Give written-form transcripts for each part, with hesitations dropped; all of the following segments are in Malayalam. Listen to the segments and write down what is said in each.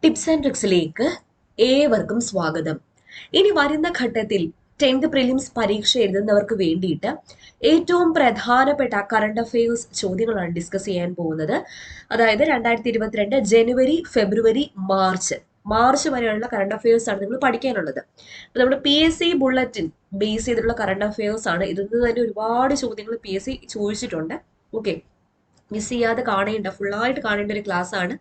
ടിപ്സ് ആൻഡ് ട്രിക്സിലേക്ക് ഏവർക്കും സ്വാഗതം. ഇനി വരുന്ന ഘട്ടത്തിൽ 10th പ്രിലിംസ് പരീക്ഷ എഴുതുന്നവർക്ക് വേണ്ടിയിട്ട് ഏറ്റവും പ്രധാനപ്പെട്ട കറണ്ട് അഫയേഴ്സ് ചോദ്യങ്ങളാണ് ഡിസ്കസ് ചെയ്യാൻ പോകുന്നത്. അതായത് 2022 ജനുവരി, ഫെബ്രുവരി, മാർച്ച് വരെയുള്ള കറണ്ട് അഫയേഴ്സ് ആണ് നിങ്ങൾ പഠിക്കാനുള്ളത്. അപ്പൊ നമ്മുടെ PSC ബുള്ളറ്റിൻ ബേസ് ചെയ്തിട്ടുള്ള കറണ്ട് അഫയേഴ്സ് ആണ്. ഇതിൽ നിന്ന് തന്നെ ഒരുപാട് ചോദ്യങ്ങൾ PSC ചോദിച്ചിട്ടുണ്ട്. ഓക്കെ, മിസ് ചെയ്യാതെ കാണേണ്ട, ഫുള്ളായിട്ട് കാണേണ്ട ഒരു ക്ലാസ് ആണ്.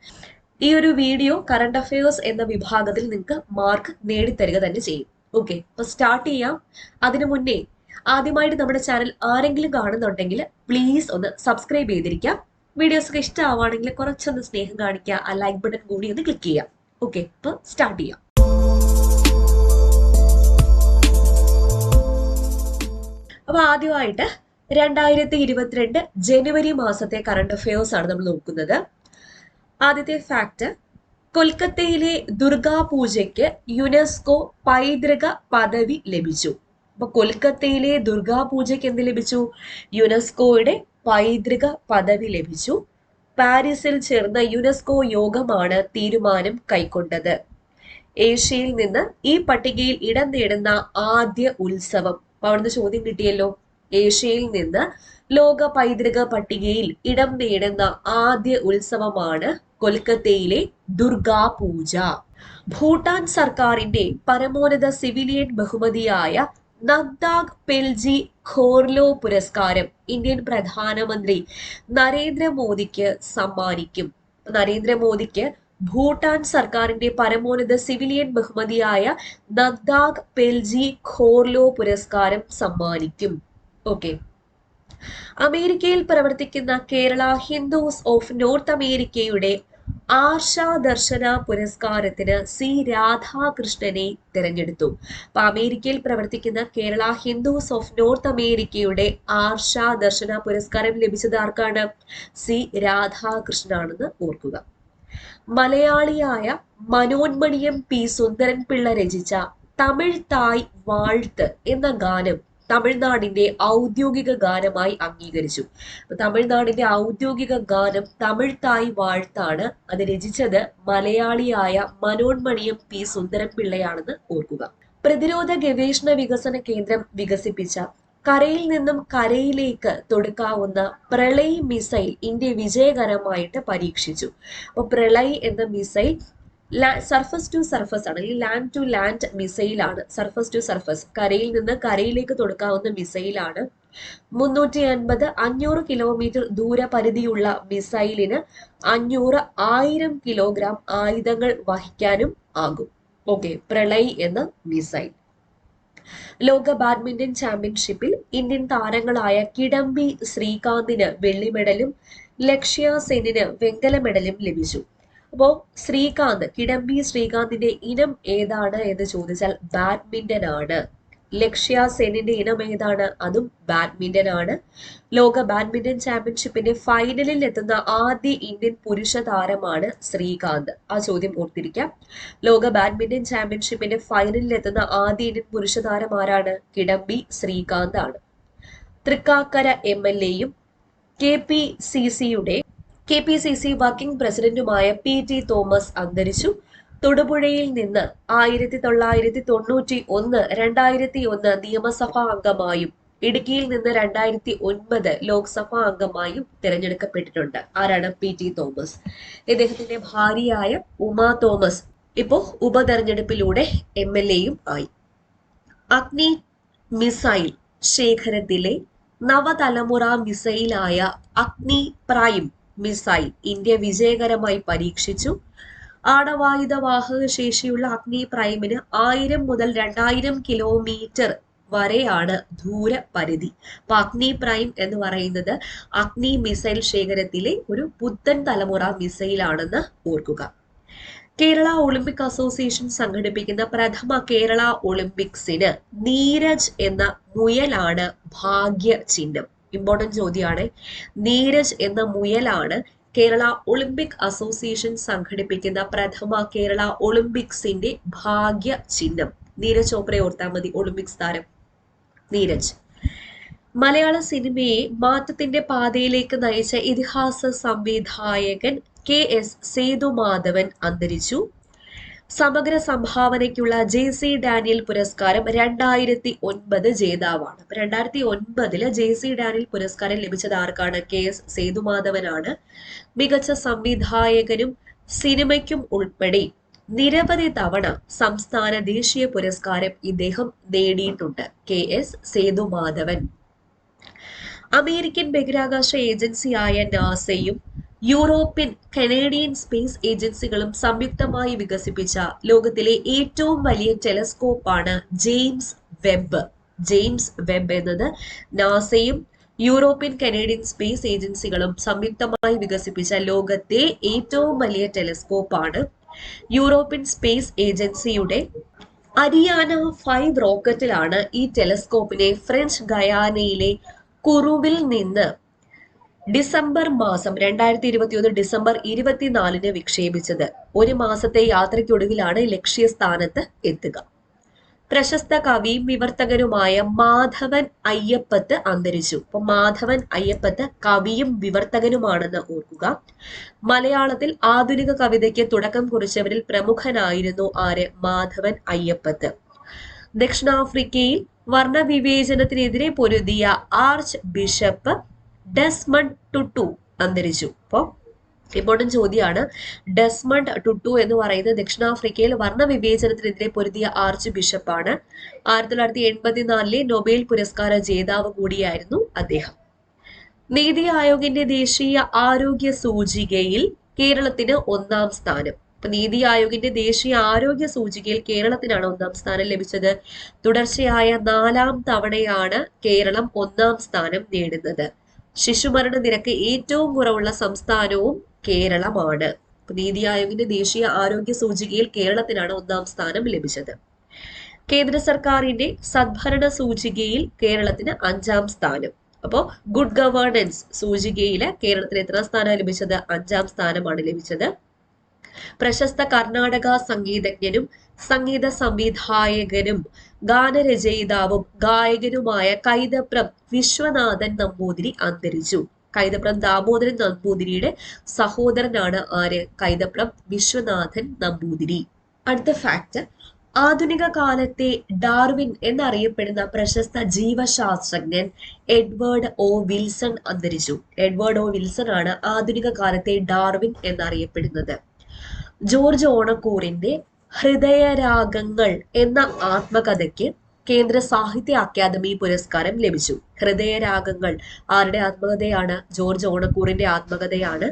ഈ ഒരു വീഡിയോ കറണ്ട് അഫയേഴ്സ് എന്ന വിഭാഗത്തിൽ നിങ്ങൾക്ക് മാർക്ക് നേടിത്തരിക തന്നെ ചെയ്യും. ഓക്കെ, അപ്പൊ സ്റ്റാർട്ട് ചെയ്യാം. അതിനു മുന്നേ ആദ്യമായിട്ട് നമ്മുടെ ചാനൽ ആരെങ്കിലും കാണുന്നുണ്ടെങ്കിൽ പ്ലീസ് ഒന്ന് സബ്സ്ക്രൈബ് ചെയ്തിരിക്കാം. വീഡിയോസ് ഒക്കെ ഇഷ്ടമാവുകയാണെങ്കിൽ കുറച്ചൊന്ന് സ്നേഹം കാണിക്കുക, ആ ലൈക്ക് ബട്ടൺ കൂടി ഒന്ന് ക്ലിക്ക് ചെയ്യാം. ഓക്കെ, അപ്പൊ സ്റ്റാർട്ട് ചെയ്യാം. അപ്പൊ ആദ്യമായിട്ട് 2022 ജനുവരി മാസത്തെ കറണ്ട് അഫയേഴ്സ് ആണ് നമ്മൾ നോക്കുന്നത്. ആദ്യത്തെ ഫാക്ട്, കൊൽക്കത്തയിലെ ദുർഗാപൂജയ്ക്ക് യുനെസ്കോ പൈതൃക പദവി ലഭിച്ചു. അപ്പൊ കൊൽക്കത്തയിലെ ദുർഗാപൂജയ്ക്ക് എന്ത് ലഭിച്ചു? യുനെസ്കോയുടെ പൈതൃക പദവി ലഭിച്ചു. പാരീസിൽ ചേർന്ന യുനെസ്കോ യോഗമാണ് തീരുമാനം കൈക്കൊണ്ടത്. ഏഷ്യയിൽ നിന്ന് ഈ പട്ടികയിൽ ഇടം നേടുന്ന ആദ്യ ഉത്സവം. അപ്പൊ അവിടുന്ന് ചോദ്യം കിട്ടിയല്ലോ. ഏഷ്യയിൽ നിന്ന് ലോക പൈതൃക പട്ടികയിൽ ഇടം നേടുന്ന ആദ്യ ഉത്സവമാണ് കൊൽക്കത്തയിലെ ദുർഗാപൂജ. ഭൂട്ടാൻ സർക്കാരിന്റെ പരമോന്നത സിവിലിയൻ ബഹുമതിയായ നഗ്ദാഗ് പെൽജി ഖോർലോ പുരസ്കാരം ഇന്ത്യൻ പ്രധാനമന്ത്രി നരേന്ദ്രമോദിക്ക് സമ്മാനിക്കും. നരേന്ദ്രമോദിക്ക് ഭൂട്ടാൻ സർക്കാരിന്റെ പരമോന്നത സിവിലിയൻ ബഹുമതിയായ നഗ്ദാഗ് പെൽജി ഖോർലോ പുരസ്കാരം സമ്മാനിക്കും. ഓക്കെ, അമേരിക്കയിൽ പ്രവർത്തിക്കുന്ന കേരള ഹിന്ദുസ് ഓഫ് നോർത്ത് അമേരിക്കയുടെ ആർഷ ദർശന പുരസ്കാരത്തിന് സി രാധാകൃഷ്ണനെ തിരഞ്ഞെടുത്തു. അപ്പൊ അമേരിക്കയിൽ പ്രവർത്തിക്കുന്ന കേരള ഹിന്ദുസ് ഓഫ് നോർത്ത് അമേരിക്കയുടെ ആർഷ ദർശന പുരസ്കാരം ലഭിച്ചത് ആർക്കാണ്? സി രാധാകൃഷ്ണനാണെന്ന് ഓർക്കുക. മലയാളിയായ മനോന്മണിയം പി സുന്ദരൻ പിള്ള രചിച്ച തമിഴ് തായ് വാഴ്ത്ത് എന്ന ഗാനം തമിഴ്നാടിന്റെ ഔദ്യോഗിക ഗാനമായി അംഗീകരിച്ചു. തമിഴ്നാടിന്റെ ഔദ്യോഗിക ഗാനം തമിഴ് തായ് വാഴ്ത്താണ്. അത് രചിച്ചത് മലയാളിയായ മനോന്മണിയം പി സുന്ദരൻ പിള്ളയാണെന്ന് ഓർക്കുക. പ്രതിരോധ ഗവേഷണ വികസന കേന്ദ്രം വികസിപ്പിച്ച കരയിൽ നിന്നും കരയിലേക്ക് തൊടുക്കാവുന്ന പ്രളയ് മിസൈൽ ഇന്ത്യ വിജയകരമായിട്ട് പരീക്ഷിച്ചു. അപ്പൊ പ്രളയ് എന്ന മിസൈൽ സർഫസ് ടു സർഫസ് ആണ്, അല്ലെങ്കിൽ ലാൻഡ് ടു ലാൻഡ് മിസൈൽ ആണ്. സർഫസ് ടു സർഫസ്, കരയിൽ നിന്ന് കരയിലേക്ക് തൊടുക്കാവുന്ന മിസൈലാണ്. 350-500 കിലോമീറ്റർ ദൂരപരിധിയുള്ള മിസൈലിന് 500-1000 കിലോഗ്രാം ആയുധങ്ങൾ വഹിക്കാനും ആകും. ഓക്കെ, പ്രളയ് എന്ന മിസൈൽ. ലോക ബാഡ്മിന്റൺ ചാമ്പ്യൻഷിപ്പിൽ ഇന്ത്യൻ താരങ്ങളായ കിഡംബി ശ്രീകാന്തിന് വെള്ളി മെഡലും ലക്ഷ്യ സെന്നിന് വെങ്കല മെഡലും ലഭിച്ചു. അപ്പോ കിഡംബി ശ്രീകാന്തിന്റെ ഇനം ഏതാണ് എന്ന് ചോദിച്ചാൽ ബാഡ്മിന്റൺ ആണ്. ലക്ഷ്യ സെന്നിന്റെ ഇനം ഏതാണ്? അതും ബാഡ്മിന്റൺ ആണ്. ലോക ബാഡ്മിന്റൺ ചാമ്പ്യൻഷിപ്പിന്റെ ഫൈനലിൽ എത്തുന്ന ആദ്യ ഇന്ത്യൻ പുരുഷ താരമാണ് ശ്രീകാന്ത്. ആ ചോദ്യം ഓർത്തിരിക്കാം. ലോക ബാഡ്മിന്റൺ ചാമ്പ്യൻഷിപ്പിന്റെ ഫൈനലിൽ എത്തുന്ന ആദ്യ ഇന്ത്യൻ പുരുഷ താരം ആരാണ്? കിഡംബി ശ്രീകാന്ത് ആണ്. തൃക്കാക്കര MLA-യും KPCC വർക്കിംഗ് പ്രസിഡന്റുമായ PT തോമസ് അന്തരിച്ചു. തൊടുപുഴയിൽ നിന്ന് 1991-2001 നിയമസഭാ അംഗമായും ഇടുക്കിയിൽ നിന്ന് 2009 ലോക്സഭാ അംഗമായും തിരഞ്ഞെടുക്കപ്പെട്ടിട്ടുണ്ട്. ആരാണ്? PT Thomas. ഇദ്ദേഹത്തിന്റെ ഭാര്യയായ ഉമാ തോമസ് ഇപ്പോ ഉപതെരഞ്ഞെടുപ്പിലൂടെ MLA-യും ആയി. അഗ്നി മിസൈൽ ശേഖരത്തിലെ നവതലമുറ മിസൈലായ അഗ്നി പ്രൈം മിസൈൽ ഇന്ത്യ വിജയകരമായി പരീക്ഷിച്ചു. ആണവായുധ വാഹക ശേഷിയുള്ള അഗ്നി പ്രൈമിന് 1000 മുതൽ 2000 കിലോമീറ്റർ വരെയാണ് ദൂരപരിധി. അപ്പൊ അഗ്നി പ്രൈം എന്ന് പറയുന്നത് അഗ്നി മിസൈൽ ശേഖരത്തിലെ ഒരു പുത്തൻ തലമുറ മിസൈലാണെന്ന് ഓർക്കുക. കേരള ഒളിമ്പിക് അസോസിയേഷൻ സംഘടിപ്പിക്കുന്ന പ്രഥമ കേരള ഒളിമ്പിക്സിന് നീരജ് എന്ന മുയലാണ് ഭാഗ്യ ചിഹ്നം. ഇമ്പോർട്ടന്റ് ചോദ്യമാണ്. നീരജ് എന്ന മുയലാണ് കേരള ഒളിമ്പിക് അസോസിയേഷൻ സംഘടിപ്പിക്കുന്ന പ്രഥമ കേരള ഒളിമ്പിക്സിന്റെ ഭാഗ്യ ചിഹ്നം. നീരജ് ചോപ്രയെ ഓർത്താൽ മതി, ഒളിമ്പിക്സ് താരം നീരജ്. മലയാള സിനിമയെ മാറ്റത്തിന്റെ പാതയിലേക്ക് നയിച്ച ഇതിഹാസ സംവിധായകൻ KS സേതുമാധവൻ അന്തരിച്ചു. സമഗ്ര സംഭാവനയ്ക്കുള്ള JC ഡാനിയൽ പുരസ്കാരം 2009 ജേതാവാണ്. 2009 JC ഡാനിയൽ പുരസ്കാരം ലഭിച്ചത് ആർക്കാണ്? KS സേതുമാധവനാണ്. മികച്ച സംവിധായകനും സിനിമയ്ക്കും ഉൾപ്പെടെ നിരവധി തവണ സംസ്ഥാന ദേശീയ പുരസ്കാരം ഇദ്ദേഹം നേടിയിട്ടുണ്ട്. KS സേതുമാധവൻ. അമേരിക്കൻ ബഹിരാകാശ ഏജൻസിയായ നാസയും യൂറോപ്യൻ കനേഡിയൻ സ്പേസ് ഏജൻസികളും സംയുക്തമായി വികസിപ്പിച്ച ലോകത്തിലെ ഏറ്റവും വലിയ ടെലസ്കോപ്പാണ് ജെയിംസ് വെബ്. ജെയിംസ് വെബ് എന്നത് നാസയും യൂറോപ്യൻ കനേഡിയൻ സ്പേസ് ഏജൻസികളും സംയുക്തമായി വികസിപ്പിച്ച ലോകത്തെ ഏറ്റവും വലിയ ടെലസ്കോപ്പാണ്. യൂറോപ്യൻ സ്പേസ് ഏജൻസിയുടെ അരിയാന 5 റോക്കറ്റിലാണ് ഈ ടെലസ്കോപ്പിനെ ഫ്രഞ്ച് ഗയാനയിലെ കുറുവിൽ നിന്ന് ഡിസംബർ 2021 ഡിസംബർ 24 വിക്ഷേപിച്ചത്. ഒരു മാസത്തെ യാത്രയ്ക്കൊടുവിലാണ് ലക്ഷ്യസ്ഥാനത്ത് എത്തുക. പ്രശസ്ത കവിയും വിവർത്തകനുമായ മാധവൻ അയ്യപ്പത്ത് അന്തരിച്ചു. അപ്പൊ മാധവൻ അയ്യപ്പത്ത് കവിയും വിവർത്തകനുമാണെന്ന് ഓർക്കുക. മലയാളത്തിൽ ആധുനിക കവിതയ്ക്ക് തുടക്കം കുറിച്ചവരിൽ പ്രമുഖനായിരുന്നു ആര്? മാധവൻ അയ്യപ്പത്ത്. ദക്ഷിണാഫ്രിക്കയിൽ വർണ്ണവിവേചനത്തിനെതിരെ പൊരുതിയ ആർച്ച് ബിഷപ്പ് ഡെസ്മണ്ട് ടുട്ടു അന്തരിച്ചു. അപ്പോൾ ഇമ്പോർട്ടന്റ് ചോദ്യമാണ്. ഡെസ്മണ്ട് ടുട്ടു എന്ന് പറയുന്നത് ദക്ഷിണാഫ്രിക്കയിൽ വർണ്ണവിവേചനത്തിനെതിരെ പൊരുതിയ ആർച്ച് ബിഷപ്പാണ്. 1984 നൊബേൽ പുരസ്കാര ജേതാവ് കൂടിയായിരുന്നു അദ്ദേഹം. നീതി ആയോഗിന്റെ ദേശീയ ആരോഗ്യ സൂചികയിൽ കേരളത്തിന് 1ാം സ്ഥാനം. അപ്പൊ നീതി ആയോഗിന്റെ ദേശീയ ആരോഗ്യ സൂചികയിൽ കേരളത്തിനാണ് 1ാം സ്ഥാനം ലഭിച്ചത്. തുടർച്ചയായ 4ാം തവണയാണ് കേരളം 1ാം സ്ഥാനം നേടുന്നത്. ശിശുമരണ നിരക്ക് ഏറ്റവും കുറവുള്ള സംസ്ഥാനവും കേരളമാണ്. നീതി ആയോഗിന്റെ ദേശീയ ആരോഗ്യ സൂചികയിൽ കേരളത്തിനാണ് 1ാം സ്ഥാനം ലഭിച്ചത്. കേന്ദ്ര സർക്കാരിന്റെ സദ്ഭരണ സൂചികയിൽ കേരളത്തിന് 5ാം സ്ഥാനം. അപ്പോൾ ഗുഡ് ഗവേണൻസ് സൂചികയില് കേരളത്തിന് എത്രാം സ്ഥാനം ലഭിച്ചത്? 5ാം സ്ഥാനമാണ് ലഭിച്ചത്. പ്രശസ്ത കർണാടക സംഗീതജ്ഞനും സംഗീത സംവിധായകനും ഗാനരചയിതാവും ഗായകനുമായ കൈതപ്രം വിശ്വനാഥൻ നമ്പൂതിരി അന്തരിച്ചു. കൈതപ്രം ദാമോദരൻ നമ്പൂതിരിയുടെ സഹോദരനാണ് ആര്? കൈതപ്രം വിശ്വനാഥൻ നമ്പൂതിരി. അടുത്ത ഫാക്ട്, ആധുനിക കാലത്തെ ഡാർവിൻ എന്നറിയപ്പെടുന്ന പ്രശസ്ത ജീവശാസ്ത്രജ്ഞൻ എഡ്വേർഡ് ഒ വിൽസൺ അന്തരിച്ചു. എഡ്വേർഡ് ഒ വിൽസൺ ആണ് ആധുനിക കാലത്തെ ഡാർവിൻ എന്നറിയപ്പെടുന്നത്. ജോർജ് ഓണക്കൂറിന്റെ ഹൃദയരാഗങ്ങൾ എന്ന ആത്മകഥയ്ക്ക് കേന്ദ്ര സാഹിത്യ അക്കാദമി പുരസ്കാരം ലഭിച്ചു. ഹൃദയരാഗങ്ങൾ ആരുടെ ആത്മകഥയാണ്? ജോർജ് ഓണക്കൂറിന്റെ ആത്മകഥയാണ്.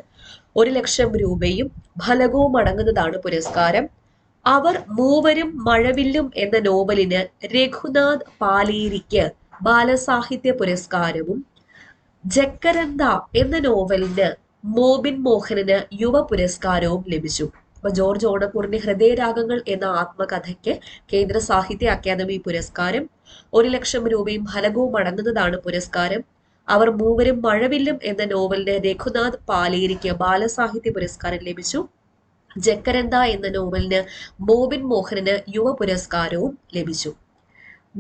1,00,000 രൂപയും ഫലകവും അടങ്ങുന്നതാണ് പുരസ്കാരം. അവർ മൂവരും മഴവില്ലും എന്ന നോവലിന് രഘുനാഥ് പാലേരിക്ക് ബാലസാഹിത്യ പുരസ്കാരവും ജക്കരന്ത എന്ന നോവലിന് മോബിൻ മോഹനന് യുവ പുരസ്കാരവും ലഭിച്ചു. അപ്പൊ ജോർജ് ഓണക്കൂറിന്റെ ഹൃദയരാഗങ്ങൾ എന്ന ആത്മകഥയ്ക്ക് കേന്ദ്ര സാഹിത്യ അക്കാദമി പുരസ്കാരം, 1,00,000 രൂപയും ഫലകവും അടങ്ങുന്നതാണ് പുരസ്കാരം. അവർ മൂവരും മഴവില്ലും എന്ന നോവലിന് രഘുനാഥ് പാലേരിക്ക് ബാലസാഹിത്യ പുരസ്കാരം ലഭിച്ചു. ജക്കരന്ത എന്ന നോവലിന് മോബിൻ മോഹനന് യുവ പുരസ്കാരവും ലഭിച്ചു.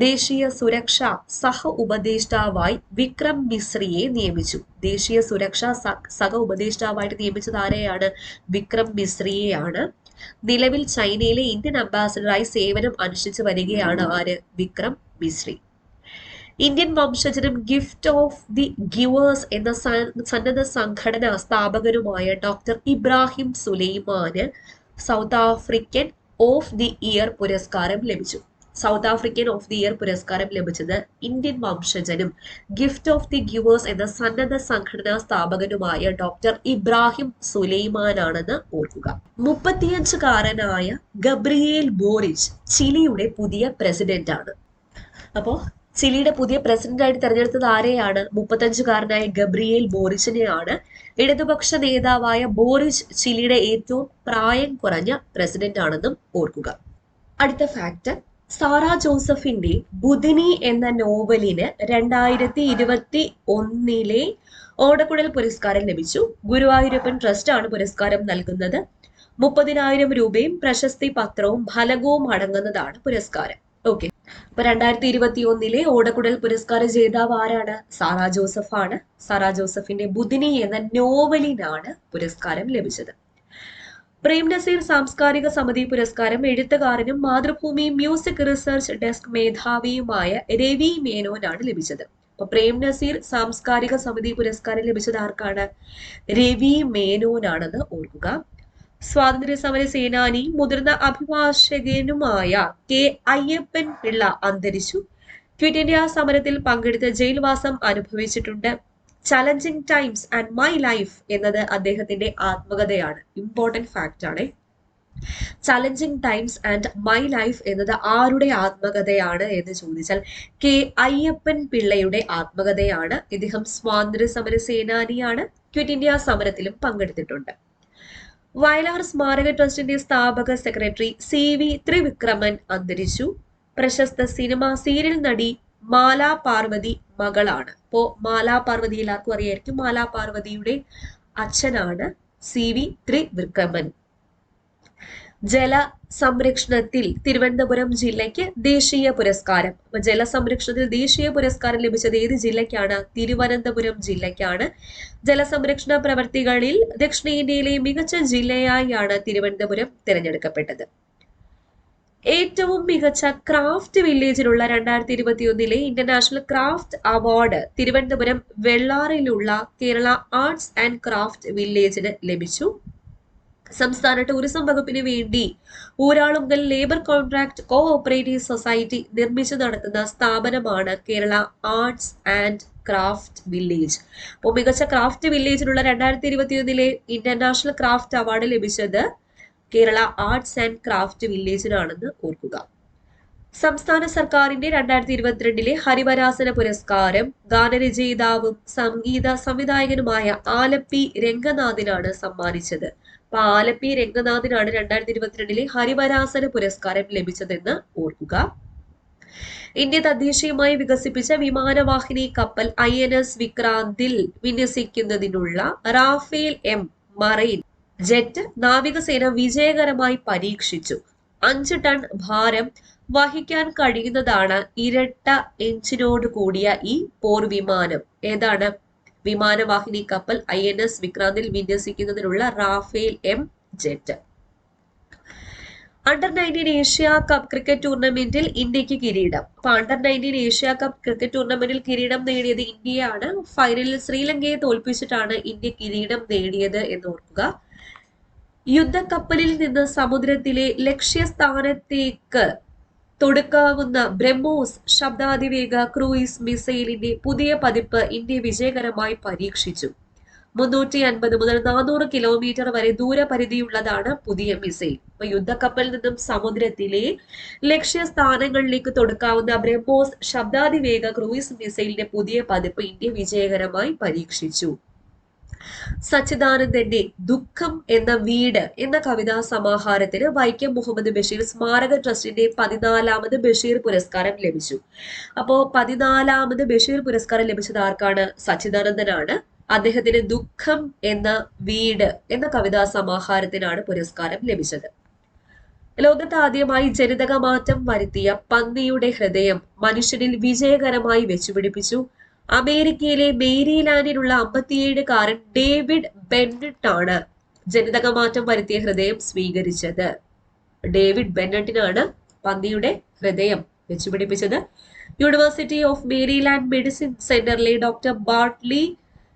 ദേശീയ സുരക്ഷാ സഹ ഉപദേഷ്ടാവായി വിക്രം മിശ്രിയെ നിയമിച്ചു. ദേശീയ സുരക്ഷാ സഹ ഉപദേഷ്ടാവായിട്ട് നിയമിച്ചത് ആരെയാണ്? വിക്രം മിശ്രിയെയാണ്. നിലവിൽ ചൈനയിലെ ഇന്ത്യൻ അംബാസഡറായി സേവനം അനുഷ്ഠിച്ചു വരികയാണ് ആര്? വിക്രം മിശ്രി. ഇന്ത്യൻ വംശജനും ഗിഫ്റ്റ് ഓഫ് ദി ഗിവേഴ്സ് എന്ന സന്നദ്ധ സംഘടന സ്ഥാപകനുമായ ഡോക്ടർ ഇബ്രാഹിം സുലൈമാന് South African of the year പുരസ്കാരം ലഭിച്ചു. South African of the year പുരസ്കാരം ലഭിച്ചത് ഇന്ത്യൻ വംശജനും ഗിഫ്റ്റ് ഓഫ് ദി ഗിവേഴ്സ് എന്ന സന്നദ്ധ സംഘടനാ സ്ഥാപകനുമായ ഡോക്ടർ ഇബ്രാഹിം സുലൈമാനാണെന്ന് ഓർക്കുക. 35-കാരനായ ഗബ്രിയേൽ ബോറിച്ച് ചിലിയുടെ പുതിയ പ്രസിഡന്റ് ആണ്. അപ്പോൾ ചിലിയുടെ പുതിയ പ്രസിഡന്റായിട്ട് തെരഞ്ഞെടുത്തത് ആരെയാണ്? 35-കാരനായ ഗബ്രിയേൽ ബോറിച്ചിനെയാണ്. ഇടതുപക്ഷ നേതാവായ ബോറിച്ച് ചിലിയുടെ ഏറ്റവും പ്രായം കുറഞ്ഞ പ്രസിഡന്റ് ആണെന്നും ഓർക്കുക. അടുത്ത ഫാക്ട്, സാറാ ജോസഫിന്റെ ബുധിനി എന്ന നോവലിന് 2021 ഓടക്കുഴൽ പുരസ്കാരം ലഭിച്ചു. ഗുരുവായൂരപ്പൻ ട്രസ്റ്റ് ആണ് പുരസ്കാരം നൽകുന്നത്. 30,000 രൂപയും പ്രശസ്തി പത്രവും ഫലകവും അടങ്ങുന്നതാണ് പുരസ്കാരം. ഓക്കെ, അപ്പൊ 2021 ഓടക്കുഴൽ പുരസ്കാര ജേതാവ് ആരാണ്? സാറാ ജോസഫ് ആണ്. സാറാ ജോസഫിന്റെ ബുധിനി എന്ന നോവലിനാണ് പുരസ്കാരം ലഭിച്ചത്. പ്രേം നസീർ സാംസ്കാരിക സമിതി പുരസ്കാരം എഴുത്തുകാരനും മാതൃഭൂമി മ്യൂസിക് റിസർച്ച് ഡെസ്ക് മേധാവിയുമായ രവി മേനോനാണ് ലഭിച്ചത്. അപ്പൊ പ്രേം നസീർ സാംസ്കാരിക സമിതി പുരസ്കാരം ലഭിച്ചത് ആർക്കാണ്? രവി മേനോനാണെന്ന് ഓർക്കുക. സ്വാതന്ത്ര്യ സമര സേനാനി മുതിർന്ന അഭിഭാഷകനുമായ കെ അയ്യപ്പൻ പിള്ള അന്തരിച്ചു. ക്വിറ്റ് ഇന്ത്യ സമരത്തിൽ പങ്കെടുത്ത് ജയിൽവാസം അനുഭവിച്ചിട്ടുണ്ട്. Challenging times and my life എന്നത് അദ്ദേഹത്തിന്റെ ആത്മകഥയാണ്. ഇമ്പോർട്ടന്റ് ഫാക്റ്റ് ആണ്. Challenging times and my life എന്നത് ആരുടെ ആത്മകഥയാണ് എന്ന് ചോദിച്ചാൽ കെ അയ്യപ്പൻ പിള്ളയുടെ ആത്മകഥയാണ്. ഇദ്ദേഹം സ്വാതന്ത്ര്യ സമര സേനാനിയാണ്. ക്വിറ്റ് ഇന്ത്യ സമരത്തിലും പങ്കെടുത്തിട്ടുണ്ട്. വയലാർ സ്മാരക ട്രസ്റ്റിന്റെ സ്ഥാപക സെക്രട്ടറി CV ത്രിവിക്രമൻ അന്തരിച്ചു. പ്രശസ്ത സിനിമ സീരിയൽ നടി മാലാ പാർവതി മകളാണ്. അപ്പോ മാലാ പാർവതി എല്ലാവർക്കും അറിയായിരിക്കും. മാലാ പാർവതിയുടെ അച്ഛനാണ് CV ത്രിവിക്രമൻ. ജല സംരക്ഷണത്തിൽ തിരുവനന്തപുരം ജില്ലയ്ക്ക് ദേശീയ പുരസ്കാരം. അപ്പൊ ജലസംരക്ഷണത്തിൽ ദേശീയ പുരസ്കാരം ലഭിച്ചത് ഏത് ജില്ലയ്ക്കാണ്? തിരുവനന്തപുരം ജില്ലയ്ക്കാണ്. ജലസംരക്ഷണ പ്രവർത്തികളിൽ ദക്ഷിണേന്ത്യയിലെ മികച്ച ജില്ലയായാണ് തിരുവനന്തപുരം തിരഞ്ഞെടുക്കപ്പെട്ടത്. ഏറ്റവും മികച്ച ക്രാഫ്റ്റ് വില്ലേജിലുള്ള 2021 ഇന്റർനാഷണൽ ക്രാഫ്റ്റ് അവാർഡ് തിരുവനന്തപുരം വെള്ളാറിലുള്ള കേരള ആർട്സ് ആൻഡ് ക്രാഫ്റ്റ് വില്ലേജിന് ലഭിച്ചു. സംസ്ഥാന ടൂറിസം വകുപ്പിന് വേണ്ടി Uralungal labour contract cooperative society നിർമ്മിച്ചു നടത്തുന്ന സ്ഥാപനമാണ് Kerala arts and craft village. അപ്പോൾ മികച്ച ക്രാഫ്റ്റ് വില്ലേജിനുള്ള 2021 ഇന്റർനാഷണൽ ക്രാഫ്റ്റ് അവാർഡ് ലഭിച്ചത് കേരള ആർട്സ് ആൻഡ് ക്രാഫ്റ്റ് വില്ലേജിനാണെന്ന് ഓർക്കുക. സംസ്ഥാന സർക്കാരിന്റെ 2022 ഹരിവരാസന പുരസ്കാരം ഗാനരചയിതാവും സംഗീത സംവിധായകനുമായ ആലപ്പി രംഗനാഥിനാണ് സമ്മാനിച്ചത്. അപ്പൊ ആലപ്പി രംഗനാഥിനാണ് 2022 ഹരിവരാസന പുരസ്കാരം ലഭിച്ചതെന്ന് ഓർക്കുക. ഇന്ത്യ തദ്ദേശീയമായി വികസിപ്പിച്ച വിമാനവാഹിനി കപ്പൽ INS വിക്രാന്തിൽ വിന്യസിക്കുന്നതിനുള്ള റാഫേൽ M മറൈൻ ജെറ്റ് നാവികസേന വിജയകരമായി പരീക്ഷിച്ചു. 5 ടൺ ഭാരം വഹിക്കാൻ കഴിയുന്നതാണ് ഇരട്ട എഞ്ചിനോട് കൂടിയ ഈ പോർവിമാനം. ഏതാണ്? വിമാനവാഹിനി കപ്പൽ INS വിക്രാന്തിൽ വിന്യസിക്കുന്നതിനുള്ള Rafale M jet. Under nineteen Asia cup cricket ടൂർണമെന്റിൽ ഇന്ത്യക്ക് കിരീടം. അപ്പൊ അണ്ടർ-19 ഏഷ്യ കപ്പ് ക്രിക്കറ്റ് ടൂർണമെന്റിൽ കിരീടം നേടിയത് ഇന്ത്യയാണ്. ഫൈനലിൽ ശ്രീലങ്കയെ തോൽപ്പിച്ചിട്ടാണ് ഇന്ത്യ കിരീടം നേടിയത് എന്ന് ഓർക്കുക. യുദ്ധക്കപ്പലിൽ നിന്ന് സമുദ്രത്തിലെ ലക്ഷ്യസ്ഥാനത്തേക്ക് തൊടുക്കാവുന്ന ബ്രഹ്മോസ് ശബ്ദാതിവേഗ ക്രൂയിസ് മിസൈലിന്റെ പുതിയ പതിപ്പ് ഇന്ത്യ വിജയകരമായി പരീക്ഷിച്ചു. 350 മുതൽ 400 കിലോമീറ്റർ വരെ ദൂരപരിധിയുള്ളതാണ് പുതിയ മിസൈൽ. അപ്പൊ യുദ്ധക്കപ്പലിൽ നിന്നും സമുദ്രത്തിലെ ലക്ഷ്യസ്ഥാനങ്ങളിലേക്ക് തൊടുക്കാവുന്ന ബ്രഹ്മോസ് ശബ്ദാതിവേഗ ക്രൂയിസ് മിസൈലിന്റെ പുതിയ പതിപ്പ് ഇന്ത്യ വിജയകരമായി പരീക്ഷിച്ചു. സച്ചിദാനന്ദന്റെ ദുഃഖം എന്ന വീട് എന്ന കവിതാ സമാഹാരത്തിന് വൈക്കം മുഹമ്മദ് ബഷീർ സ്മാരക ട്രസ്റ്റിന്റെ 14ാമത് ബഷീർ പുരസ്കാരം ലഭിച്ചു. അപ്പോ 14ാമത് ബഷീർ പുരസ്കാരം ലഭിച്ചത് ആർക്കാണ്? സച്ചിദാനന്ദനാണ്. അദ്ദേഹത്തിന് ദുഃഖം എന്ന വീട് എന്ന കവിതാ സമാഹാരത്തിനാണ് പുരസ്കാരം ലഭിച്ചത്. ലോകത്ത് ആദ്യമായി ജനിതക മാറ്റം വരുത്തിയ പന്നിയുടെ ഹൃദയം മനുഷ്യനിൽ വിജയകരമായി വെച്ചുപിടിപ്പിച്ചു. അമേരിക്കയിലെ മേരിലാൻഡിലുള്ള 57-കാരൻ ഡേവിഡ് ബെന്നറ്റ് ആണ് ജനിതക മാറ്റം വരുത്തിയ ഹൃദയം സ്വീകരിച്ചത്. ഡേവിഡ് ബെന്നറ്റിനാണ് പന്നിയുടെ ഹൃദയം വെച്ചുപിടിപ്പിച്ചത്. യൂണിവേഴ്സിറ്റി ഓഫ് മേരിലാൻഡ് മെഡിസിൻ സെന്ററിലെ ഡോക്ടർ ബാർട്ട്ലി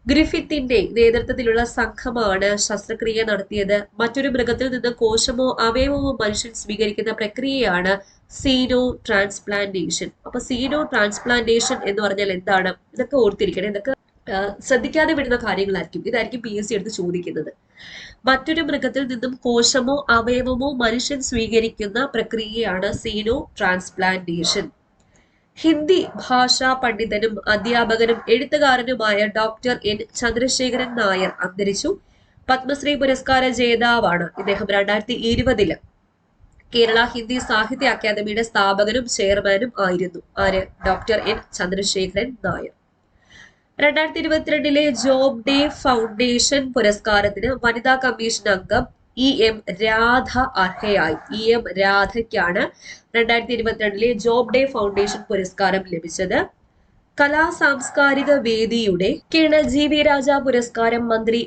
ഗ്രിഫിത്തിന്റെ നേതൃത്വത്തിലുള്ള സംഘമാണ് ശസ്ത്രക്രിയ നടത്തിയത്. മറ്റൊരു മൃഗത്തിൽ നിന്ന് കോശമോ അവയവമോ മനുഷ്യൻ സ്വീകരിക്കുന്ന പ്രക്രിയയാണ് സീനോ ട്രാൻസ്പ്ലാന്റേഷൻ. അപ്പൊ സീനോ ട്രാൻസ്പ്ലാന്റേഷൻ എന്ന് പറഞ്ഞാൽ എന്താണ്? ഇതൊക്കെ ഓർത്തിരിക്കണം. ഇതൊക്കെ ശ്രദ്ധിക്കാതെ വിടുന്ന കാര്യങ്ങളായിരിക്കും. ഇതായിരിക്കും PSC എടുത്ത് ചോദിക്കുന്നത്. മറ്റൊരു മൃഗത്തിൽ നിന്നും കോശമോ അവയവമോ മനുഷ്യൻ സ്വീകരിക്കുന്ന പ്രക്രിയയാണ് സീനോ ട്രാൻസ്പ്ലാന്റേഷൻ. ഹിന്ദി ഭാഷാ പണ്ഡിതനും അധ്യാപകനും എഴുത്തുകാരനുമായ ഡോക്ടർ N ചന്ദ്രശേഖരൻ നായർ അന്തരിച്ചു. പത്മശ്രീ പുരസ്കാര ജേതാവാണ് ഇദ്ദേഹം. 2020 കേരള ഹിന്ദി സാഹിത്യ അക്കാദമിയുടെ സ്ഥാപകനും ചെയർമാനും ആയിരുന്നു. ആര്? Doctor N Chandrasekharan Nair. 2022 job day foundation പുരസ്കാരത്തിന് വനിതാ കമ്മീഷൻ അംഗം EM രാധ അർഹയായി. EM രാധയ്ക്കാണ് 2022 ജോബ് ഡേ ഫൗണ്ടേഷൻ പുരസ്കാരം ലഭിച്ചത്. കലാ സാംസ്കാരിക വേദിയുടെ GV രാജ പുരസ്കാരം മന്ത്രി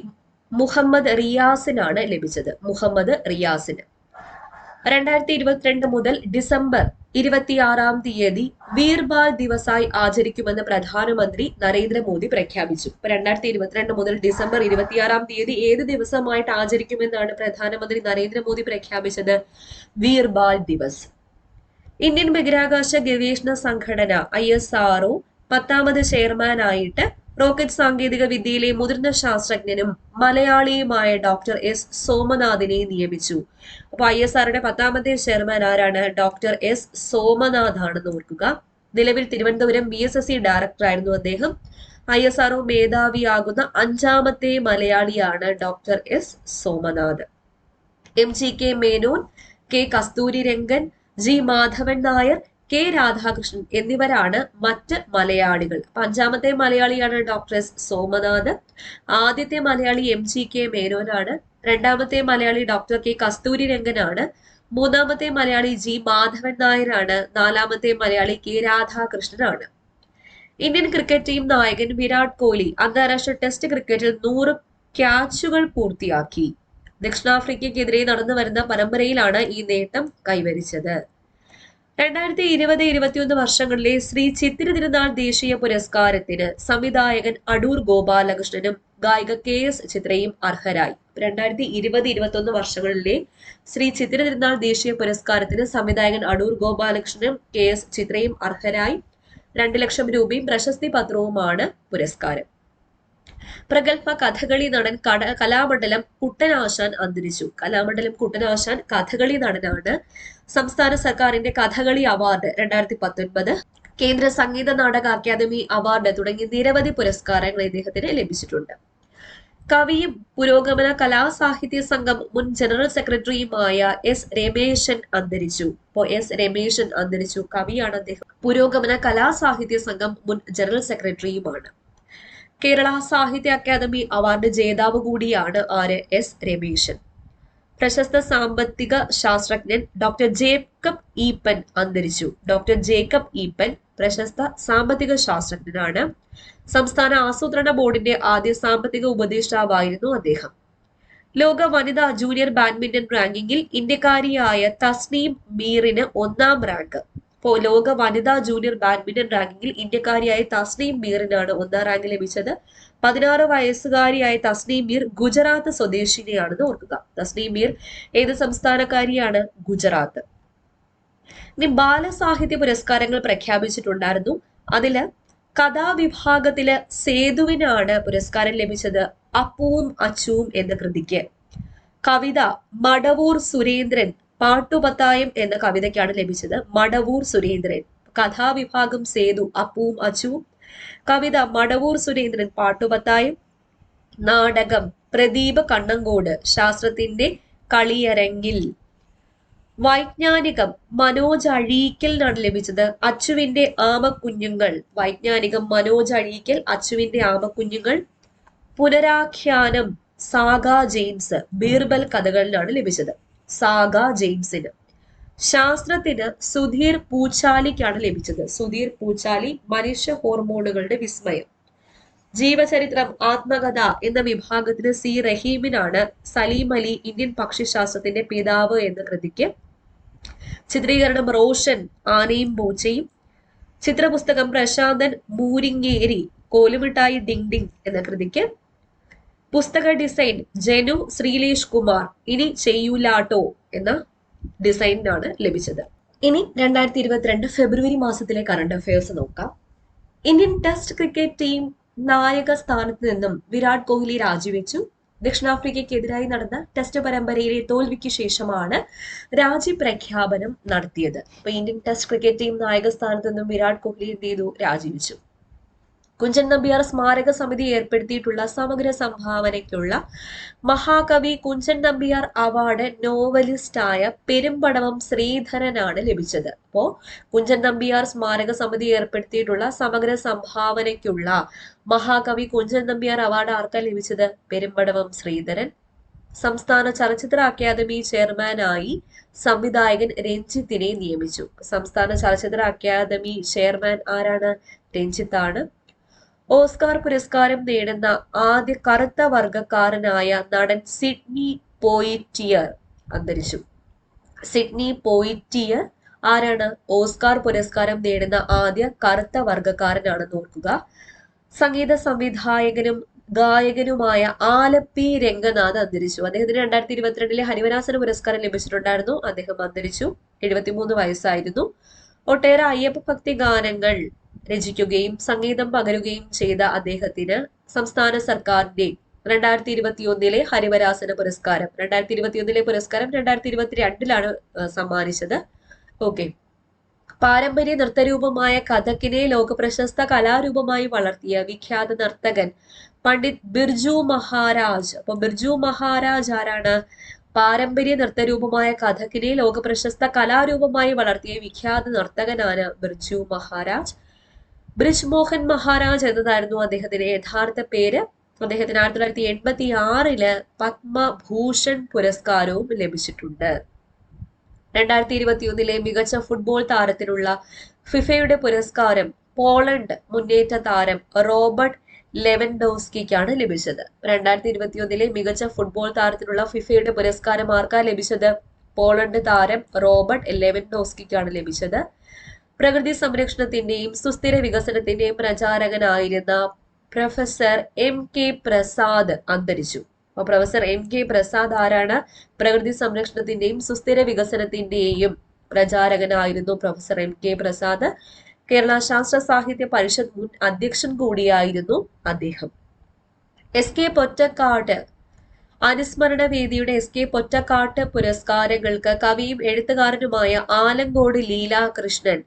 മുഹമ്മദ് റിയാസിനാണ് ലഭിച്ചത്. മുഹമ്മദ് റിയാസിന്. 2022 മുതൽ ഡിസംബർ 26 വീർബാൽ ദിവസായി ആചരിക്കുമെന്ന് പ്രധാനമന്ത്രി നരേന്ദ്രമോദി പ്രഖ്യാപിച്ചു. 2022 മുതൽ ഡിസംബർ 26 ഏത് ദിവസമായിട്ട് ആചരിക്കുമെന്നാണ് പ്രധാനമന്ത്രി നരേന്ദ്രമോദി പ്രഖ്യാപിച്ചത്? വീർബാൽ ദിവസ്. ഇന്ത്യൻ ബഹിരാകാശ ഗവേഷണ സംഘടന ISRO 10ാമത് ചെയർമാനായിട്ട് റോക്കറ്റ് സാങ്കേതിക വിദ്യയിലെ മുതിർന്ന ശാസ്ത്രജ്ഞനും മലയാളിയുമായ ഡോക്ടർ എസ് സോമനാഥിനെ നിയമിച്ചു. അപ്പൊ ISROയുടെ 10ാമത്തെ ചെയർമാൻ ആരാണ്? ഡോക്ടർ എസ് സോമനാഥ് ആണെന്ന് ഓർക്കുക. നിലവിൽ തിരുവനന്തപുരം BSSC ഡയറക്ടർ ആയിരുന്നു അദ്ദേഹം. ISRO മേധാവിയാകുന്ന 5ാമത്തെ മലയാളിയാണ് doctor S Somanath. MGK Menon, K Kasturirangan, G Madhavan Nair, K Radhakrishnan എന്നിവരാണ് മറ്റ് മലയാളികൾ. 5ാമത്തെ മലയാളിയാണ് ഡോക്ടർ എസ് സോമനാഥ്. ആദ്യത്തെ മലയാളി MGK മേനോനാണ്. 2ാമത്തെ മലയാളി ഡോക്ടർ K കസ്തൂരിരംഗനാണ്. 3ാമത്തെ മലയാളി G മാധവൻ നായരാണ്. 4ാമത്തെ മലയാളി K രാധാകൃഷ്ണനാണ്. ഇന്ത്യൻ ക്രിക്കറ്റ് ടീം നായകൻ വിരാട് കോഹ്ലി അന്താരാഷ്ട്ര ടെസ്റ്റ് ക്രിക്കറ്റിൽ 100 ക്യാച്ചുകൾ പൂർത്തിയാക്കി. ദക്ഷിണാഫ്രിക്കയ്ക്കെതിരെ നടന്നു വരുന്ന പരമ്പരയിലാണ് ഈ നേട്ടം കൈവരിച്ചത്. 2020-21 വർഷങ്ങളിലെ ശ്രീ ചിത്തിര തിരുനാൾ ദേശീയ പുരസ്കാരത്തിന് സംവിധായകൻ അടൂർ ഗോപാലകൃഷ്ണനും ഗായിക KS ചിത്രയും അർഹരായി. 2020-21 വർഷങ്ങളിലെ ശ്രീ ചിത്തിര തിരുനാൾ ദേശീയ പുരസ്കാരത്തിന് സംവിധായകൻ അടൂർ ഗോപാലകൃഷ്ണനും KS ചിത്രയും അർഹരായി. 2 ലക്ഷം രൂപയും പ്രശസ്തി പത്രവുമാണ് പുരസ്കാരം. പ്രഗത്ഭ കഥകളി നടൻ കലാമണ്ഡലം കുട്ടനാശാൻ അന്തരിച്ചു. കലാമണ്ഡലം കുട്ടനാശാൻ കഥകളി നടനാണ്. സംസ്ഥാന സർക്കാരിന്റെ കഥകളി അവാർഡ് 2019, കേന്ദ്ര സംഗീത നാടക അക്കാദമി അവാർഡ് തുടങ്ങി നിരവധി പുരസ്കാരങ്ങൾ ഇദ്ദേഹത്തിന് ലഭിച്ചിട്ടുണ്ട്. കവിയും പുരോഗമന കലാസാഹിത്യ സംഘം മുൻ ജനറൽ സെക്രട്ടറിയുമായ S രമേശൻ അന്തരിച്ചു. ഇപ്പോൾ S രമേശൻ അന്തരിച്ചു. കവിയാണ് അദ്ദേഹം. പുരോഗമന കലാസാഹിത്യ സംഘം മുൻ ജനറൽ സെക്രട്ടറിയുമാണ്. കേരള സാഹിത്യ അക്കാദമി അവാർഡ് ജേതാവ് കൂടിയാണ് ആര്? S രമേശൻ. പ്രശസ്ത സാമ്പത്തിക ശാസ്ത്രജ്ഞൻ ഡോക്ടർ ജേക്കബ് ഈപ്പൻ അന്തരിച്ചു. ഡോക്ടർ ജേക്കബ് ഈപ്പൻ പ്രശസ്ത സാമ്പത്തിക ശാസ്ത്രജ്ഞനാണ്. സംസ്ഥാന ആസൂത്രണ ബോർഡിന്റെ ആദ്യ സാമ്പത്തിക ഉപദേഷ്ടാവായിരുന്നു അദ്ദേഹം. ലോക വനിതാ ജൂനിയർ ബാഡ്മിന്റൺ റാങ്കിങ്ങിൽ ഇന്ത്യക്കാരിയായ തസ്നീം മീറിന് 1ാം റാങ്ക്. ഇപ്പോൾ ലോക വനിതാ ജൂനിയർ ബാഡ്മിന്റൺ റാങ്കിങ്ങിൽ ഇന്ത്യക്കാരിയായ തസ്നീം മീറിനാണ് 1ാം റാങ്ക് ലഭിച്ചത്. 16 വയസ്സുകാരിയായ തസ്നീം മീർ ഗുജറാത്ത് സ്വദേശിനിയാണെന്ന് ഓർക്കുക. തസ്നീം മീർ ഏത് സംസ്ഥാനക്കാരിയാണ്? ഗുജറാത്ത്. ഇനി ബാലസാഹിത്യ പുരസ്കാരങ്ങൾ പ്രഖ്യാപിച്ചിട്ടുണ്ടായിരുന്നു. അതില് കഥാവിഭാഗത്തില് സേതുവിനാണ് പുരസ്കാരം ലഭിച്ചത്. അപ്പുവും അച്ചുവും എന്ന കൃതിക്ക്. കവിത മടവൂർ സുരേന്ദ്രൻ പാട്ടുപത്തായം എന്ന കവിതയ്ക്കാണ് ലഭിച്ചത്. മടവൂർ സുരേന്ദ്രൻ. കഥാവിഭാഗം സേതു അപ്പുവും അച്ചുവും. കവിത മടവൂർ സുരേന്ദ്രൻ പാട്ടുപത്തായം. നാടകം പ്രദീപ് കണ്ണങ്കോട് ശാസ്ത്രത്തിന്റെ കളിയരങ്ങിൽ. വൈജ്ഞാനികം മനോജ് അഴീക്കലിനാണ് ലഭിച്ചത്. അച്ചുവിന്റെ ആമക്കുഞ്ഞുങ്ങൾ. വൈജ്ഞാനികം മനോജ് അഴീക്കൽ, അച്ചുവിന്റെ ആമക്കുഞ്ഞുങ്ങൾ. പുനരാഖ്യാനം സാഗ ജെയിംസ് ബീർബൽ കഥകളിലാണ് ലഭിച്ചത്. സാഗ ജെയിംസിന്. ശാസ്ത്രത്തിന് സുധീർ പൂച്ചാലിക്കാണ് ലഭിച്ചത്. സുധീർ പൂച്ചാലി മനുഷ്യ ഹോർമോണുകളുടെ വിസ്മയം. ജീവചരിത്രം ആത്മകഥ എന്ന വിഭാഗത്തിന് C റഹീമിനാണ്. സലീം അലി ഇന്ത്യൻ പക്ഷിശാസ്ത്രത്തിന്റെ പിതാവ് എന്ന കൃതിക്ക്. ചിത്രീകരണം റോഷൻ ആനയും പൂച്ചയും. ചിത്രപുസ്തകം പ്രശാന്തൻ മൂരിങ്ങേരി കോലുമിട്ടായി ഡിങ് ഡിങ് എന്ന കൃതിക്ക്. പുസ്തക ഡിസൈൻ ജനു ശ്രീലേഷ് കുമാർ ഇനി ചെയ്യൂലാട്ടോ എന്ന ഡിസൈനാണ് ലഭിച്ചത്. ഇനി 2022 ഫെബ്രുവരി മാസത്തിലെ കറണ്ട് അഫയേഴ്സ് നോക്കാം. ഇന്ത്യൻ ടെസ്റ്റ് ക്രിക്കറ്റ് ടീം നായക സ്ഥാനത്ത് നിന്നും വിരാട് കോഹ്ലി രാജിവെച്ചു. ദക്ഷിണാഫ്രിക്കയ്ക്കെതിരായി നടന്ന ടെസ്റ്റ് പരമ്പരയിലെ തോൽവിക്ക് ശേഷമാണ് രാജിപ്രഖ്യാപനം നടത്തിയത്. അപ്പൊ ഇന്ത്യൻ ടെസ്റ്റ് ക്രിക്കറ്റ് ടീം നായക സ്ഥാനത്ത് നിന്നും വിരാട് കോഹ്ലി എന്ത് ചെയ്തു? രാജിവെച്ചു. കുഞ്ചൻ നമ്പ്യാർ സ്മാരക സമിതി ഏർപ്പെടുത്തിയിട്ടുള്ള സമഗ്ര സംഭാവനയ്ക്കുള്ള മഹാകവി കുഞ്ചൻ നമ്പ്യാർ അവാർഡ് നോവലിസ്റ്റായ പെരുമ്പടവം ശ്രീധരനാണ് ലഭിച്ചത്. അപ്പോ കുഞ്ചൻ നമ്പ്യാർ സ്മാരക സമിതി ഏർപ്പെടുത്തിയിട്ടുള്ള സമഗ്ര സംഭാവനയ്ക്കുള്ള മഹാകവി കുഞ്ചൻ നമ്പ്യാർ അവാർഡ് ആർക്കാ ലഭിച്ചത്? പെരുമ്പടവം ശ്രീധരൻ. സംസ്ഥാന ചലച്ചിത്ര അക്കാദമി ചെയർമാനായി സംവിധായകൻ രഞ്ജിത്തിനെ നിയമിച്ചു. സംസ്ഥാന ചലച്ചിത്ര അക്കാദമി ചെയർമാൻ ആരാണ്? രഞ്ജിത്താണ്. ഓസ്കാർ പുരസ്കാരം നേടുന്ന ആദ്യ കറുത്ത വർഗക്കാരനായ നടൻ സിഡ്നി പോയിറ്റിയർ അന്തരിച്ചു. സിഡ്നി പോയിറ്റിയർ ആരാണ്? ഓസ്കാർ പുരസ്കാരം നേടുന്ന ആദ്യ കറുത്ത വർഗക്കാരനാണെന്ന് ഓർക്കുക. സംഗീത സംവിധായകനും ഗായകനുമായ ആലപ്പി രംഗനാഥ് അന്തരിച്ചു. അദ്ദേഹത്തിന് 2022 ഹരിവരാസന പുരസ്കാരം ലഭിച്ചിട്ടുണ്ടായിരുന്നു. അദ്ദേഹം അന്തരിച്ചു. 73 വയസ്സായിരുന്നു. ഒട്ടേറെ അയ്യപ്പ ഭക്തി ഗാനങ്ങൾ രചിക്കുകയും സംഗീതം പകരുകയും ചെയ്ത അദ്ദേഹത്തിന് സംസ്ഥാന സർക്കാരിന്റെ 2021 ഹരിവരാസന പുരസ്കാരം 2021 പുരസ്കാരം 2022 സമ്മാനിച്ചത്. ഓക്കെ. പാരമ്പര്യ നൃത്തരൂപമായ കഥക്കിനെ ലോകപ്രശസ്ത കലാരൂപമായി വളർത്തിയ വിഖ്യാത നർത്തകൻ പണ്ഡിറ്റ് ബിർജു മഹാരാജ്. അപ്പൊ ബിർജു മഹാരാജ് ആരാണ്? പാരമ്പര്യ നൃത്തരൂപമായ കഥക്കിനെ ലോകപ്രശസ്ത കലാരൂപമായി വളർത്തിയ വിഖ്യാത നർത്തകനാണ് ബിർജു മഹാരാജ്. ബ്രിജ് മോഹൻ മഹാരാജ് എന്നതായിരുന്നു അദ്ദേഹത്തിന്റെ യഥാർത്ഥ പേര്. അദ്ദേഹത്തിന് 1986 പത്മഭൂഷൺ പുരസ്കാരവും ലഭിച്ചിട്ടുണ്ട്. 2021 മികച്ച ഫുട്ബോൾ താരത്തിനുള്ള ഫിഫയുടെ പുരസ്കാരം പോളണ്ട് മുന്നേറ്റ താരം റോബർട്ട് ലെവൻഡോസ്കിക്കാണ് ലഭിച്ചത്. 2021 മികച്ച ഫുട്ബോൾ താരത്തിനുള്ള ഫിഫയുടെ പുരസ്കാരം ആർക്കാ ലഭിച്ചത്? പോളണ്ട് താരം റോബർട്ട് ലെവൻഡോസ്കിക്കാണ് ലഭിച്ചത്. പ്രകൃതി സംരക്ഷണത്തിന്റെയും സുസ്ഥിര വികസനത്തിന്റെയും പ്രചാരകനായിരുന്ന പ്രൊഫസർ MK പ്രസാദ് അന്തരിച്ചു. അപ്പൊ പ്രൊഫസർ MK പ്രസാദ് ആരാണ്? പ്രകൃതി സംരക്ഷണത്തിന്റെയും സുസ്ഥിര വികസനത്തിന്റെയും പ്രചാരകനായിരുന്നു പ്രൊഫസർ MK പ്രസാദ്. കേരള ശാസ്ത്ര സാഹിത്യ പരിഷത്ത് മുൻ അധ്യക്ഷൻ കൂടിയായിരുന്നു അദ്ദേഹം. SK പൊറ്റക്കാട് അനുസ്മരണ വേദിയുടെ SK പൊറ്റക്കാട്ട് പുരസ്കാരങ്ങൾക്ക് കവിയും എഴുത്തുകാരനുമായ ആലങ്കോട് ലീലാകൃഷ്ണൻ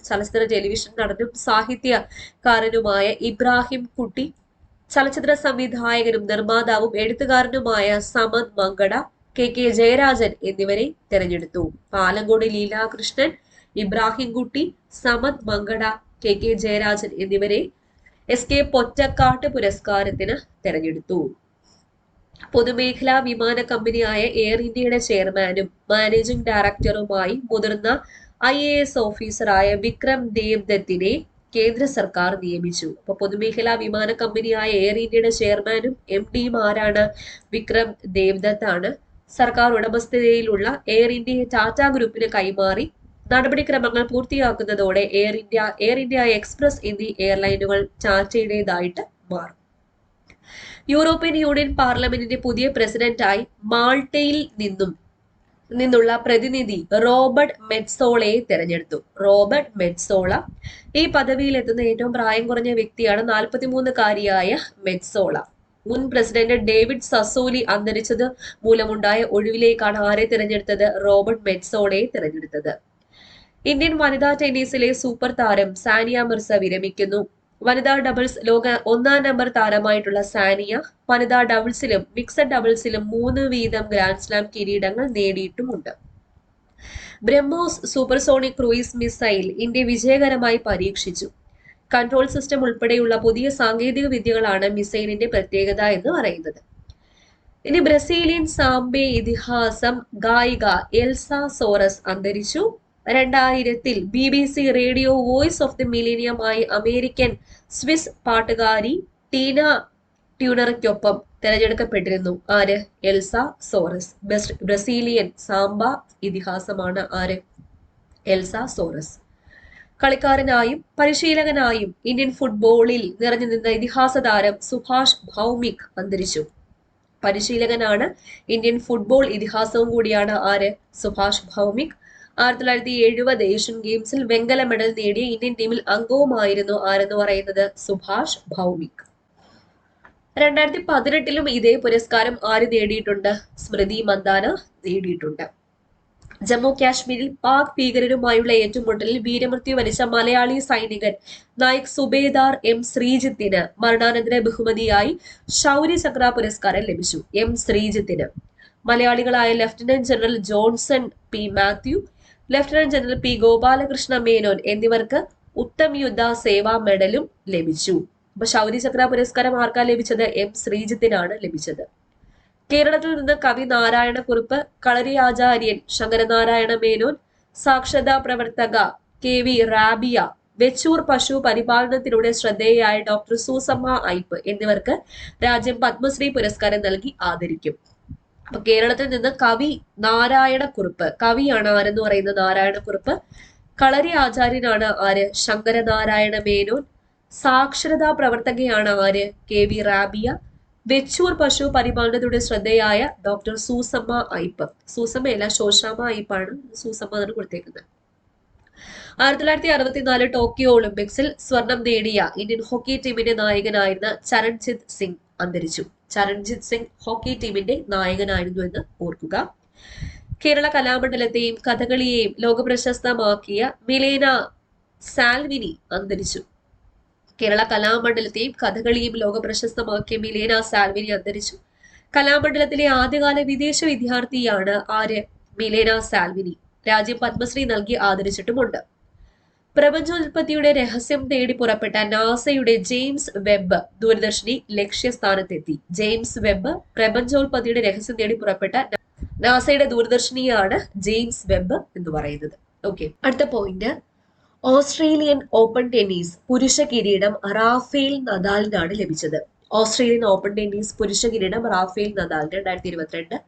ചലച്ചിത്ര ടെലിവിഷൻ നടനും സാഹിത്യകാരനുമായ ഇബ്രാഹിം കുട്ടി, ചലച്ചിത്ര സംവിധായകനും നിർമ്മാതാവും എഴുത്തുകാരനുമായ സമദ് മങ്കട, KK ജയരാജൻ എന്നിവരെ തെരഞ്ഞെടുത്തു. ആലങ്കോട് ലീലാകൃഷ്ണൻ, ഇബ്രാഹിം കുട്ടി, സമദ് മങ്കട, KK ജയരാജൻ എന്നിവരെ SK പൊറ്റക്കാട്ട് പുരസ്കാരത്തിന് തെരഞ്ഞെടുത്തു. പൊതുമേഖലാ വിമാന കമ്പനിയായ എയർ ഇന്ത്യയുടെ ചെയർമാനും മാനേജിംഗ് ഡയറക്ടറുമായി മുതിർന്ന IAS ഓഫീസറായ വിക്രം ദേവ്ദത്തിനെ കേന്ദ്ര സർക്കാർ നിയമിച്ചു. അപ്പൊ പൊതുമേഖലാ വിമാന കമ്പനിയായ എയർ ഇന്ത്യയുടെ ചെയർമാനും MDയും ആരാണ്? വിക്രം ദേവ്ദത്ത് ആണ്. സർക്കാർ ഉടമസ്ഥതയിലുള്ള എയർ ഇന്ത്യയെ ടാറ്റ ഗ്രൂപ്പിന് കൈമാറി നടപടിക്രമങ്ങൾ പൂർത്തിയാക്കുന്നതോടെ എയർ ഇന്ത്യ എക്സ്പ്രസ് എന്നീ എയർലൈനുകൾ ടാറ്റയുടേതായിട്ട് മാറും. യൂറോപ്യൻ യൂണിയൻ പാർലമെന്റിന്റെ പുതിയ പ്രസിഡന്റായി മാൾട്ടയിൽ നിന്നുള്ള പ്രതിനിധി റോബർട്ട് മെറ്റ്സോളയെ തെരഞ്ഞെടുത്തു. റോബർട്ട് മെറ്റ്സോള ഈ പദവിയിൽ എത്തുന്ന ഏറ്റവും പ്രായം കുറഞ്ഞ വ്യക്തിയാണ്. 43-കാരിയായ മെറ്റ്സോള. മുൻ പ്രസിഡന്റ് ഡേവിഡ് സസോലി അന്തരിച്ചത് മൂലമുണ്ടായ ഒഴിവിലേക്കാണ് ആരെ തിരഞ്ഞെടുത്തത്? റോബർട്ട് മെറ്റ്സോളയെ തിരഞ്ഞെടുത്തത്. ഇന്ത്യൻ വനിതാ ടെന്നീസിലെ സൂപ്പർ താരം സാനിയ മിർസ വിരമിക്കുന്നു. വനിതാ ഡബിൾസ് ലോക 1-ാം നമ്പർ താരമായിട്ടുള്ള സാനിയ വനിതാ ഡബിൾസിലും മിക്സഡ് ഡബിൾസിലും 3 വീതം ഗ്രാൻഡ് സ്ലാം കിരീടങ്ങൾ നേടിയിട്ടുമുണ്ട്. BrahMos supersonic cruise missile India വിജയകരമായി പരീക്ഷിച്ചു. കൺട്രോൾ സിസ്റ്റം ഉൾപ്പെടെയുള്ള പുതിയ സാങ്കേതിക വിദ്യകളാണ് മിസൈലിന്റെ പ്രത്യേകത എന്ന് പറയുന്നത്. ഇനി ബ്രസീലിയൻ സാംബെ ഇതിഹാസം ഗായിക എൽസ സോറസ് അന്തരിച്ചു. 2000 BBC radio voice of the മിലീനിയമായി അമേരിക്കൻ സ്വിസ് പാട്ടുകാരി ടീന ട്യൂണർക്കൊപ്പം തിരഞ്ഞെടുക്കപ്പെട്ടിരുന്നു. ആര്? Elza Soares. ബ്രസീലിയൻ സാംബ ഇതിഹാസമാണ് ആര്? Elza Soares. കളിക്കാരനായും പരിശീലകനായും ഇന്ത്യൻ ഫുട്ബോളിൽ നിറഞ്ഞു നിന്ന ഇതിഹാസ താരം സുഭാഷ് ഭൗമിക് അന്തരിച്ചു. പരിശീലകനാണ്, ഇന്ത്യൻ ഫുട്ബോൾ ഇതിഹാസവും കൂടിയാണ് ആര്? സുഭാഷ് ഭൗമിക്. 1970 ഏഷ്യൻ ഗെയിംസിൽ വെങ്കല മെഡൽ നേടിയ ഇന്ത്യൻ ടീമിൽ അംഗവുമായിരുന്നു ആരെന്ന് പറയുന്നത്? സുഭാഷ് ഭൗമിക്. 2018 ഇതേ പുരസ്കാരം ആര് നേടിയിട്ടുണ്ട്? സ്മൃതി മന്ദാന നേടിയിട്ടുണ്ട്. ജമ്മു കാശ്മീരിൽ പാക് ഭീകരരുമായുള്ള ഏറ്റുമുട്ടലിൽ വീരമൃത്യു വരിച്ച മലയാളി സൈനികൻ നായിക് സുബേദാർ M ശ്രീജിത്തിന് മരണാനന്തര ബഹുമതിയായി ശൗര്യ ചക്ര പുരസ്കാരം ലഭിച്ചു. M ശ്രീജിത്തിന് മലയാളികളായ lieutenant general Johnson P Mathew, lieutenant general P Gopalakrishna Menon എന്നിവർക്ക് ഉത്തം യുദ്ധ സേവാ മെഡലും ലഭിച്ചു. അപ്പൊ ശൗര്യ ചക്ര പുരസ്കാരം ആർക്കാ ലഭിച്ചത്? M ശ്രീജിത്തിനാണ് ലഭിച്ചത്. കേരളത്തിൽ നിന്ന് കവി നാരായണക്കുറുപ്പ്, കളരി ആചാര്യൻ ശങ്കരനാരായണ മേനോൻ, സാക്ഷരതാ പ്രവർത്തക KV റാബിയ, വെച്ചൂർ പശു പരിപാലനത്തിലൂടെ ശ്രദ്ധേയയായ ഡോക്ടർ സൂസമ്മ ഐപ്പ് എന്നിവർക്ക് രാജ്യം പത്മശ്രീ പുരസ്കാരം നൽകി ആദരിക്കും. അപ്പൊ കേരളത്തിൽ നിന്ന് കവി നാരായണക്കുറുപ്പ്, കവിയാണ് ആരെന്ന് പറയുന്നത് നാരായണക്കുറുപ്പ്. കളരി ആചാര്യനാണ് ആര്? ശങ്കരനാരായണ മേനോൻ. സാക്ഷരതാ പ്രവർത്തകയാണ് ആര്? KV റാബിയ. വെച്ചൂർ പശു പരിപാലനത്തിലൂടെ ശ്രദ്ധേയായ ഡോക്ടർ സൂസമ്മ ഐപ്പ്. സൂസമ്മയല്ല, ശോശാമ്മ ഐപ്പാണ്, സൂസമ്മ എന്നാണ് കൊടുത്തേക്കുന്നത്. 1964 ടോക്കിയോ ഒളിമ്പിക്സിൽ സ്വർണം നേടിയ ഇന്ത്യൻ ഹോക്കി ടീമിന്റെ നായകനായിരുന്ന ചരൺജിത് സിംഗ് അന്തരിച്ചു. ചരൺജിത് സിംഗ് ഹോക്കി ടീമിന്റെ നായകനായിരുന്നു എന്ന് ഓർക്കുക. കേരള കലാമണ്ഡലത്തെയും കഥകളിയെയും ലോകപ്രശസ്തമാക്കിയ മിലേന സാൽവിനി അന്തരിച്ചു. കേരള കലാമണ്ഡലത്തെയും കഥകളിയും ലോകപ്രശസ്തമാക്കിയ മിലേന സാൽവിനി അന്തരിച്ചു. കലാമണ്ഡലത്തിലെ ആദ്യകാല വിദേശ വിദ്യാർത്ഥിയാണ് ആര്? മിലേന സാൽവിനി. രാജ്യം പത്മശ്രീ നൽകി ആദരിച്ചിട്ടുമുണ്ട്. പ്രപഞ്ചോൽപത്തിയുടെ രഹസ്യം തേടി പുറപ്പെട്ട നാസയുടെ ജെയിംസ് വെബ് ദൂരദർശിനി ലക്ഷ്യസ്ഥാനത്തെത്തി. ജെയിംസ് വെബ് പ്രപഞ്ചോൽപത്തിയുടെ രഹസ്യം തേടി പുറപ്പെട്ട നാസയുടെ ദൂരദർശിനിയാണ് ജെയിംസ് വെബ് എന്ന് പറയുന്നത്. ഓക്കെ, അടുത്ത പോയിന്റ്, ഓസ്ട്രേലിയൻ ഓപ്പൺ ടെന്നീസ് പുരുഷ കിരീടം റാഫേൽ നദാലിനാണ് ലഭിച്ചത്. ഓസ്ട്രേലിയൻ ഓപ്പൺ ടെന്നീസ് പുരുഷ കിരീടം റാഫേൽ നദാലിന് 2022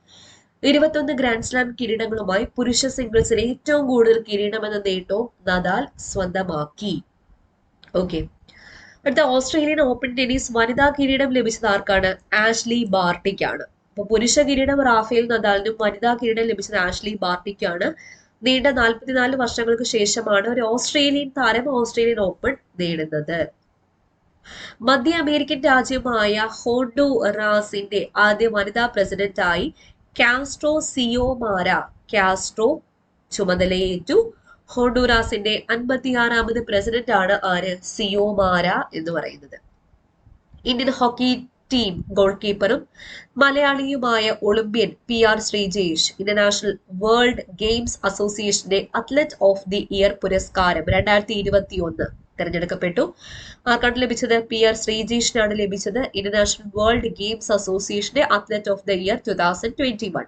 21 ഗ്രാൻഡ് സ്ലാം കിരീടങ്ങളുമായി പുരുഷ സിംഗിൾസിൽ ഏറ്റവും കൂടുതൽ കിരീടം എന്ന നേട്ടവും നദാൽ സ്വന്തമാക്കി. ഓക്കെ, അടുത്ത ഓസ്ട്രേലിയൻ ഓപ്പൺ ടെന്നീസ് വനിതാ കിരീടം ലഭിച്ചത് ആർക്കാണ്? ആഷ്ലി ബാർട്ടിക്കാണ്. അപ്പൊ പുരുഷ കിരീടം റാഫേൽ നദാലിനും വനിതാ കിരീടം ലഭിച്ചത് ആഷ്ലി ബാർട്ടിക്കാണ്. നീണ്ട 44 വർഷങ്ങൾക്ക് ശേഷമാണ് ഒരു ഓസ്ട്രേലിയൻ താരം ഓസ്ട്രേലിയൻ ഓപ്പൺ നേടുന്നത്. മധ്യ അമേരിക്കൻ രാജ്യമായ ഹോണ്ടുറാസിന്റെ ആദ്യ വനിതാ പ്രസിഡന്റായി കാസ്ട്രോ സിയോമാര കാസ്ട്രോ ചുമതലയേറ്റു. ഹോണ്ടുറാസിന്റെ 56ാമത് പ്രസിഡന്റ് ആണ് ആര്? സിയോമാര എന്ന് പറയുന്നത്. ഇന്ത്യൻ ഹോക്കി ടീം ഗോൾ കീപ്പറും മലയാളിയുമായ Olympian PR Sreejesh international world games അസോസിയേഷന്റെ അത്ലറ്റ് ഓഫ് ദി ഇയർ പുരസ്കാരം 2021 തെരഞ്ഞെടുക്കപ്പെട്ടു. ആർക്കാണ് ലഭിച്ചത്? PR ശ്രീജേഷിനാണ് ലഭിച്ചത്. ഇന്റർനാഷണൽ വേൾഡ് ഗെയിംസ് അസോസിയേഷന്റെ അത്ലറ്റ് ഓഫ് ദി ഇയർ 2021.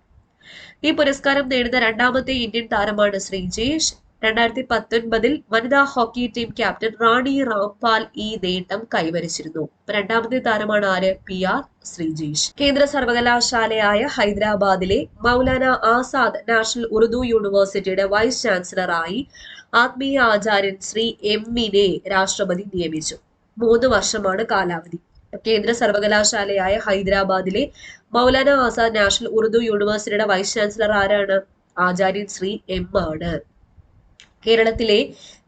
ഈ പുരസ്കാരം നേടുന്ന രണ്ടാമത്തെ ഇന്ത്യൻ താരമാണ് ശ്രീജേഷ്. 2019 വനിതാ ഹോക്കി ടീം ക്യാപ്റ്റൻ റാണി റാംപാൽ ഈ നേട്ടം കൈവരിച്ചിരുന്നു. രണ്ടാമത്തെ താരമാണ് ആര്? PR ശ്രീജേഷ്. കേന്ദ്ര സർവകലാശാലയായ ഹൈദരാബാദിലെ മൗലാന ആസാദ് നാഷണൽ ഉറുദു യൂണിവേഴ്സിറ്റിയുടെ വൈസ് ചാൻസലറായി ആത്മീയ ആചാര്യൻ ശ്രീ എമ്മിനെ രാഷ്ട്രപതി നിയമിച്ചു. 3 വർഷമാണ് കാലാവധി. കേന്ദ്ര സർവകലാശാലയായ ഹൈദരാബാദിലെ മൗലാന ആസാദ് നാഷണൽ ഉറുദു യൂണിവേഴ്സിറ്റിയുടെ വൈസ് ചാൻസലർ ആരാണ്? ആചാര്യൻ ശ്രീ M ആണ്. കേരളത്തിലെ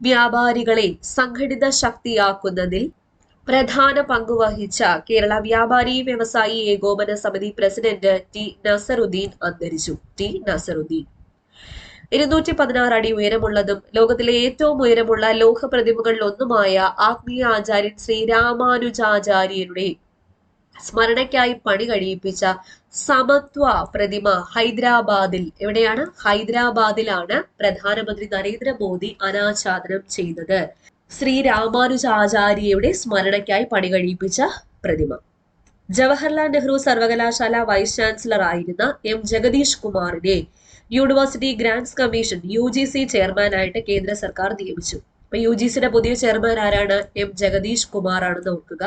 വ്യാപാരികളെ സംഘടിത ശക്തിയാക്കുന്നതിൽ പ്രധാന പങ്കുവഹിച്ച കേരള വ്യാപാരി വ്യവസായി ഏകോപന സമിതി പ്രസിഡന്റ് T നസറുദ്ദീൻ അന്തരിച്ചു. T നസറുദ്ദീൻ 216 അടി ഉയരമുള്ളതും ലോകത്തിലെ ഏറ്റവും ഉയരമുള്ള ലോഹ പ്രതിമകളിൽ ഒന്നുമായ ആത്മീയ ആചാര്യൻ ശ്രീ രാമാനുജാചാര്യരുടെ സ്മരണയ്ക്കായി പണി കഴിയിപ്പിച്ച സമത്വ പ്രതിമ ഹൈദരാബാദിൽ, എവിടെയാണ്? ഹൈദരാബാദിലാണ് പ്രധാനമന്ത്രി നരേന്ദ്രമോദി അനാച്ഛാദനം ചെയ്തത്. ശ്രീ രാമാനുജാചാര്യയുടെ സ്മരണയ്ക്കായി പണി കഴിയിപ്പിച്ച പ്രതിമ. ജവഹർലാൽ നെഹ്റു സർവകലാശാല വൈസ് ചാൻസലർ ആയിരുന്ന M ജഗദീഷ് കുമാറിനെ യൂണിവേഴ്സിറ്റി ഗ്രാന്റ്സ് കമ്മീഷൻ UGC ചെയർമാനായിട്ട് കേന്ദ്ര സർക്കാർ നിയമിച്ചു. അപ്പൊ UGCയുടെ പുതിയ ചെയർമാൻ ആരാണ്? M ജഗദീഷ് കുമാർ ആണെന്ന് ഓർക്കുക.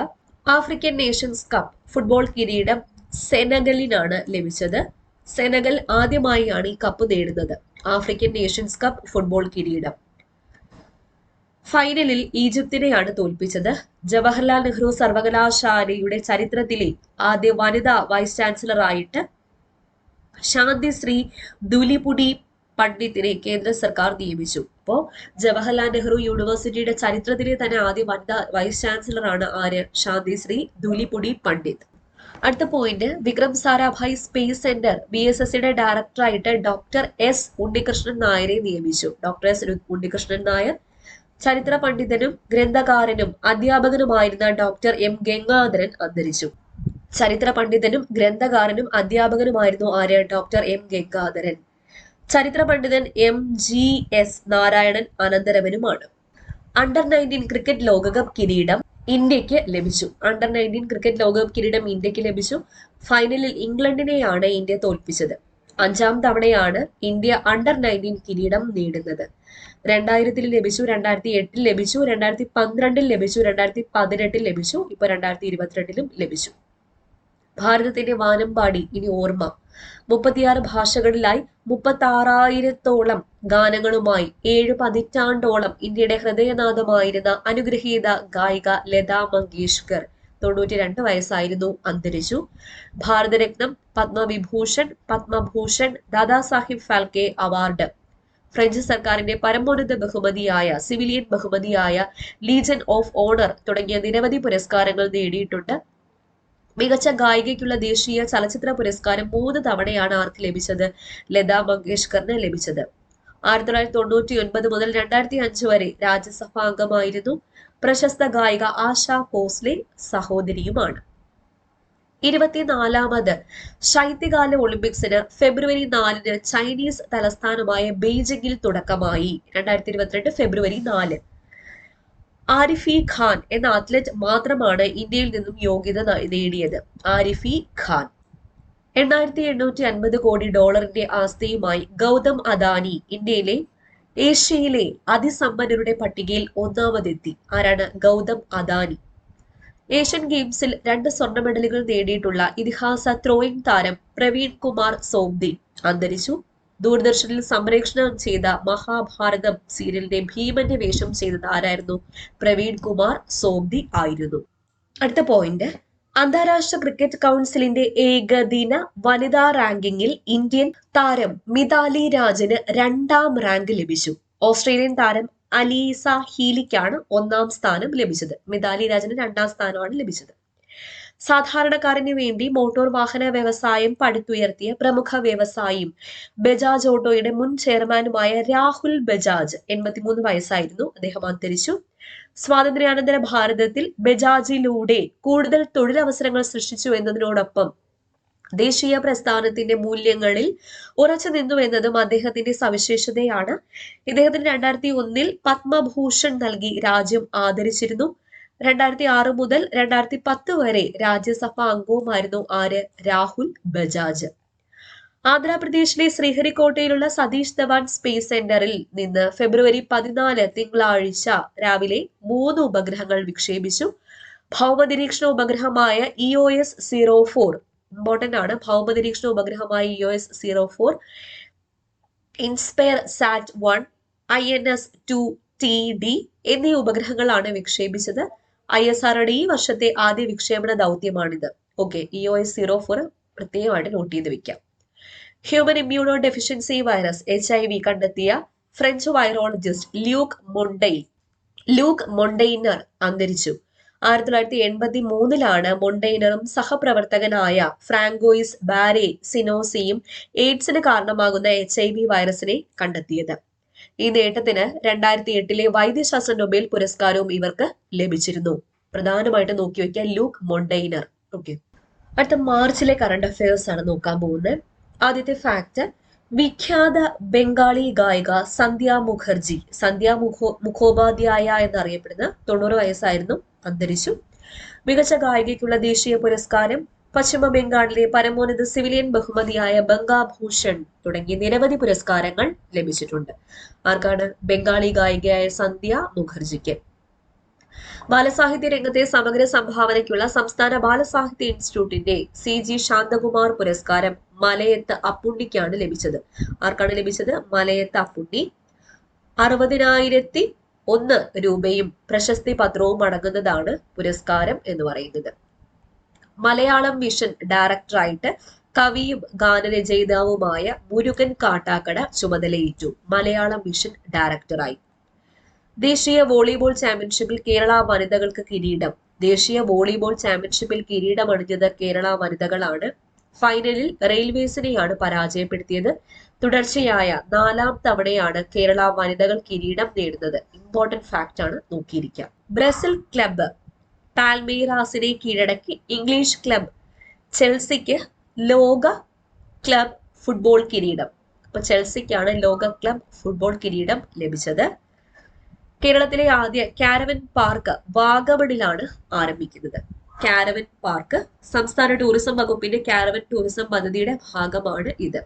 ആഫ്രിക്കൻ നേഷൻസ് കപ്പ് ഫുട്ബോൾ കിരീടം സെനഗലിനാണ് ലഭിച്ചത്. സെനഗൽ ആദ്യമായാണ് ഈ കപ്പ് നേടുന്നത്. ആഫ്രിക്കൻ നേഷൻസ് കപ്പ് ഫുട്ബോൾ കിരീടം. ഫൈനലിൽ ഈജിപ്തിനെയാണ് തോൽപ്പിച്ചത്. ജവഹർലാൽ നെഹ്റു സർവകലാശാലയുടെ ചരിത്രത്തിലെ ആദ്യ വനിതാ വൈസ് ചാൻസലർ ആയിട്ട് ശാന്തിശ്രീ ദുലിപുടി പണ്ഡിത്തിനെ കേന്ദ്ര സർക്കാർ നിയമിച്ചു. അപ്പോ ജവഹർലാൽ നെഹ്റു യൂണിവേഴ്സിറ്റിയുടെ ചരിത്രത്തിലെ തന്നെ ആദ്യ വനിതാ വൈസ് ചാൻസലർ ആണ് ആര്? ശാന്തിശ്രീ ദുലിപുടി പണ്ഡിറ്റ്. അടുത്ത point, Vikram Sarabhai space centre BSSയുടെ ഡയറക്ടറായിട്ട് ഡോക്ടർ S ഉണ്ണികൃഷ്ണൻ നായരെ നിയമിച്ചു. ഡോക്ടർ S ഉണ്ണികൃഷ്ണൻ നായർ ചരിത്ര പണ്ഡിതനും ഗ്രന്ഥകാരനും അധ്യാപകനുമായിരുന്ന ഡോക്ടർ M ഗംഗാധരൻ അന്തരിച്ചു. ചരിത്ര പണ്ഡിതനും ഗ്രന്ഥകാരനും അധ്യാപകനുമായിരുന്നു ആര്? Doctor M Gangadharan. ചരിത്ര പണ്ഡിതൻ MGS നാരായണൻ അനന്തരവനുമാണ്. അണ്ടർ-19 ക്രിക്കറ്റ് ലോകകപ്പ് കിരീടം ഇന്ത്യക്ക് ലഭിച്ചു. അണ്ടർ-19 ക്രിക്കറ്റ് ലോകകപ്പ് കിരീടം ഇന്ത്യക്ക് ലഭിച്ചു. ഫൈനലിൽ ഇംഗ്ലണ്ടിനെയാണ് ഇന്ത്യ തോൽപ്പിച്ചത്. 5ാം തവണയാണ് ഇന്ത്യ അണ്ടർ-19 കിരീടം നേടുന്നത്. 2000 ലഭിച്ചു, 2008 ലഭിച്ചു, 2012 ലഭിച്ചു, 2018 ലഭിച്ചു, ഇപ്പൊ 2022 ലഭിച്ചു. ഭാരതത്തിന്റെ വാനമ്പാടി ഇനി ഓർമ്മ. 36 ഭാഷകളിലായി 36,000-ഓളം ഗാനങ്ങളുമായി 7 പതിറ്റാണ്ടോളം ഇന്ത്യയുടെ ഹൃദയനാദമായിരുന്ന അനുഗ്രഹീത ഗായിക ലതാ മങ്കേഷ്കർ 92 വയസ്സായിരുന്നു, അന്തരിച്ചു. ഭാരതരത്നം, പത്മവിഭൂഷൺ, പത്മഭൂഷൺ, ദാദാസാഹിബ് ഫാൽക്കെ അവാർഡ്, ഫ്രഞ്ച് സർക്കാരിന്റെ പരമോന്നത ബഹുമതിയായ സിവിലിയൻ ബഹുമതിയായ ലീജൻ ഓഫ് ഓണർ തുടങ്ങിയ നിരവധി പുരസ്കാരങ്ങൾ നേടിയിട്ടുണ്ട്. മികച്ച ഗായികയ്ക്കുള്ള ദേശീയ ചലച്ചിത്ര പുരസ്കാരം 3 തവണയാണ് ആർക്ക് ലഭിച്ചത്? ലതാ മങ്കേഷ്കറിന് ലഭിച്ചത്. 1999 മുതൽ 2005 വരെ രാജ്യസഭാ അംഗമായിരുന്നു. പ്രശസ്ത ഗായിക ആശാ ഭോസ്ലെ സഹോദരിയുമാണ്. 24ാമത് ശൈത്യകാല ഒളിമ്പിക്സിന് ഫെബ്രുവരി 4-ന് ചൈനീസ് തലസ്ഥാനമായ ബെയ്ജിംഗിൽ തുടക്കമായി. 2022 ഫെബ്രുവരി 4. ആരിഫി ഖാൻ എന്ന അത്ലറ്റ് മാത്രമാണ് ഇന്ത്യയിൽ നിന്നും യോഗ്യത നേടിയത്. ആരിഫി ഖാൻ. 8,850 കോടി ഡോളറിന്റെ ആസ്തിയുമായി ഗൗതം അദാനി ഇന്ത്യയിലെ ഏഷ്യയിലെ അതിസമ്പന്നരുടെ പട്ടികയിൽ ഒന്നാമതെത്തി. ആരാണ്? ഗൗതം അദാനി. ഏഷ്യൻ ഗെയിംസിൽ 2 സ്വർണ്ണ മെഡലുകൾ നേടിയിട്ടുള്ള ഇതിഹാസ ത്രോയിങ് താരം പ്രവീൺ കുമാർ സോബ്ദി അന്തരിച്ചു. ദൂരദർശനിൽ സംപ്രേഷണം ചെയ്ത മഹാഭാരതം സീരിയലിന്റെ ഭീമന്റെ വേഷം ചെയ്തത് ആരായിരുന്നു? പ്രവീൺ കുമാർ സോബ്ദി ആയിരുന്നു. അടുത്ത പോയിന്റ്, അന്താരാഷ്ട്ര ക്രിക്കറ്റ് കൗൺസിലിന്റെ ഏകദിന വനിതാ റാങ്കിങ്ങിൽ ഇന്ത്യൻ താരം മിതാലി രാജിന് 2ാം റാങ്ക് ലഭിച്ചു. ഓസ്ട്രേലിയൻ താരം അലീസ ഹീലിക്കാണ് 1ാം സ്ഥാനം ലഭിച്ചത്. മിതാലി രാജിന് 2ാം സ്ഥാനമാണ് ലഭിച്ചത്. സാധാരണക്കാരന് വേണ്ടി മോട്ടോർ വാഹന വ്യവസായം പടുത്തുയർത്തിയ പ്രമുഖ വ്യവസായിയും ബജാജ് ഓട്ടോയുടെ മുൻ ചെയർമാനുമായ രാഹുൽ ബജാജ് 83 വയസ്സായിരുന്നു. അദ്ദേഹം അന്തരിച്ചു. സ്വാതന്ത്ര്യാനന്തര ഭാരതത്തിൽ ബജാജിലൂടെ കൂടുതൽ തൊഴിലവസരങ്ങൾ സൃഷ്ടിച്ചു എന്നതിനോടൊപ്പം ദേശീയ പ്രസ്ഥാനത്തിന്റെ മൂല്യങ്ങളിൽ ഉറച്ചു നിന്നു എന്നതും അദ്ദേഹത്തിന്റെ സവിശേഷതയാണ്. ഇദ്ദേഹത്തിന് 2001 പത്മഭൂഷൺ നൽകി രാജ്യം ആദരിച്ചിരുന്നു. 2006 മുതൽ 2010 വരെ രാജ്യസഭാ അംഗവുമായിരുന്നു ആര്? രാഹുൽ ബജാജ്. ആന്ധ്രാപ്രദേശിലെ ശ്രീഹരിക്കോട്ടയിലുള്ള സതീഷ് ധവാൻ സ്പേസ് സെന്ററിൽ നിന്ന് ഫെബ്രുവരി 14 തിങ്കളാഴ്ച രാവിലെ 3 ഉപഗ്രഹങ്ങൾ വിക്ഷേപിച്ചു. ഭൗമനിരീക്ഷണ ഉപഗ്രഹമായ EOS-04 ഇമ്പോർട്ടന്റ് ആണ്. ഭൗമനിരീക്ഷണ ഉപഗ്രഹമായ EOS-04, ഇൻസ്പയർ സാറ്റ് 1, INS-2TD എന്നീ ഉപഗ്രഹങ്ങളാണ് വിക്ഷേപിച്ചത്. ISROയുടെ ഈ വർഷത്തെ ആദ്യ വിക്ഷേപണ ദൗത്യമാണിത്. ഓക്കെ, EOS-04 പ്രത്യേകമായിട്ട് നോട്ട് ചെയ്ത് വെക്കാം. Human immuno deficiency virus HIV കണ്ടെത്തിയ ഫ്രഞ്ച് വൈറോളജിസ്റ്റ് ലൂക്ക് മൊണ്ടെയ്നർ അന്തരിച്ചു. 1983 മൊണ്ടെയ്നറും സഹപ്രവർത്തകനായ ഫ്രാങ്കോയിസ് ബാരെ സിനോസിയും എയ്ഡ്സിന് കാരണമാകുന്ന HIV വൈറസിനെ കണ്ടെത്തിയത്. ഈ നേട്ടത്തിന് 2008 വൈദ്യശാസ്ത്ര നൊബേൽ പുരസ്കാരവും ഇവർക്ക് ലഭിച്ചിരുന്നു. പ്രധാനമായിട്ട് നോക്കി വയ്ക്കുക ലൂക്ക് മൊണ്ടെയ്നർ. ഓക്കെ, അടുത്ത മാർച്ചിലെ കറണ്ട് അഫയേഴ്സ് ആണ് നോക്കാൻ പോകുന്നത്. ആദ്യത്തെ ഫാക്ട്, വിഖ്യാത ബംഗാളി ഗായിക സന്ധ്യ മുഖോപാധ്യായ എന്നറിയപ്പെടുന്ന 90 വയസ്സായിരുന്നു, അന്തരിച്ചു. മികച്ച ഗായികയ്ക്കുള്ള ദേശീയ പുരസ്കാരം, പശ്ചിമ ബംഗാളിലെ പരമോന്നത സിവിലിയൻ ബഹുമതിയായ ബംഗാഭൂഷൺ തുടങ്ങി നിരവധി പുരസ്കാരങ്ങൾ ലഭിച്ചിട്ടുണ്ട്. ആർക്കാണ്? ബംഗാളി ഗായികയായ സന്ധ്യ മുഖർജിക്ക്. ബാലസാഹിത്യ രംഗത്തെ സമഗ്ര സംഭാവനയ്ക്കുള്ള സംസ്ഥാന ബാലസാഹിത്യ ഇൻസ്റ്റിറ്റ്യൂട്ടിന്റെ CG ശാന്തകുമാർ പുരസ്കാരം മലയത്ത് അപ്പുണ്ണിക്കാണ് ലഭിച്ചത്. ആർക്കാണ് ലഭിച്ചത്? മലയത്ത് അപ്പുണ്ണി. 60,001 രൂപയും പ്രശസ്തി പത്രവും അടങ്ങുന്നതാണ് പുരസ്കാരം എന്ന് പറയുന്നത്. മലയാളം മിഷൻ ഡയറക്ടറായിട്ട് കവിയും ഗാനരചയിതാവുമായ മുരുകൻ കാട്ടാക്കട ചുമതലയേറ്റു. മലയാളം മിഷൻ ഡയറക്ടറായി. ദേശീയ വോളിബോൾ ചാമ്പ്യൻഷിപ്പിൽ കേരള വനിതകൾക്ക് കിരീടം. ദേശീയ വോളിബോൾ ചാമ്പ്യൻഷിപ്പിൽ കിരീടമണിഞ്ഞത് കേരള വനിതകളാണ്. ഫൈനലിൽ റെയിൽവേസിനെയാണ് പരാജയപ്പെടുത്തിയത്. തുടർച്ചയായ 4ാം തവണയാണ് കേരള വനിതകൾ കിരീടം നേടുന്നത്. ഇമ്പോർട്ടന്റ് ഫാക്ട് ആണ്, നോക്കിയിരിക്കാം. ബ്രസൽ ക്ലബ്ബ് പാൽമേറാസിനെ കീഴടക്കി. ഇംഗ്ലീഷ് ക്ലബ് ചെൽസിക്ക് ലോക ക്ലബ് ഫുട്ബോൾ കിരീടം. അപ്പൊ ചെൽസിക്കാണ് ലോക ക്ലബ് ഫുട്ബോൾ കിരീടം ലഭിച്ചത്. കേരളത്തിലെ ആദ്യ കാരവൻ പാർക്ക് വാഗമണിലാണ് ആരംഭിക്കുന്നത്. കാരവൻ പാർക്ക് സംസ്ഥാന ടൂറിസം വകുപ്പിന്റെ കാരവൻ ടൂറിസം പദ്ധതിയുടെ ഭാഗമാണ് ഇത്.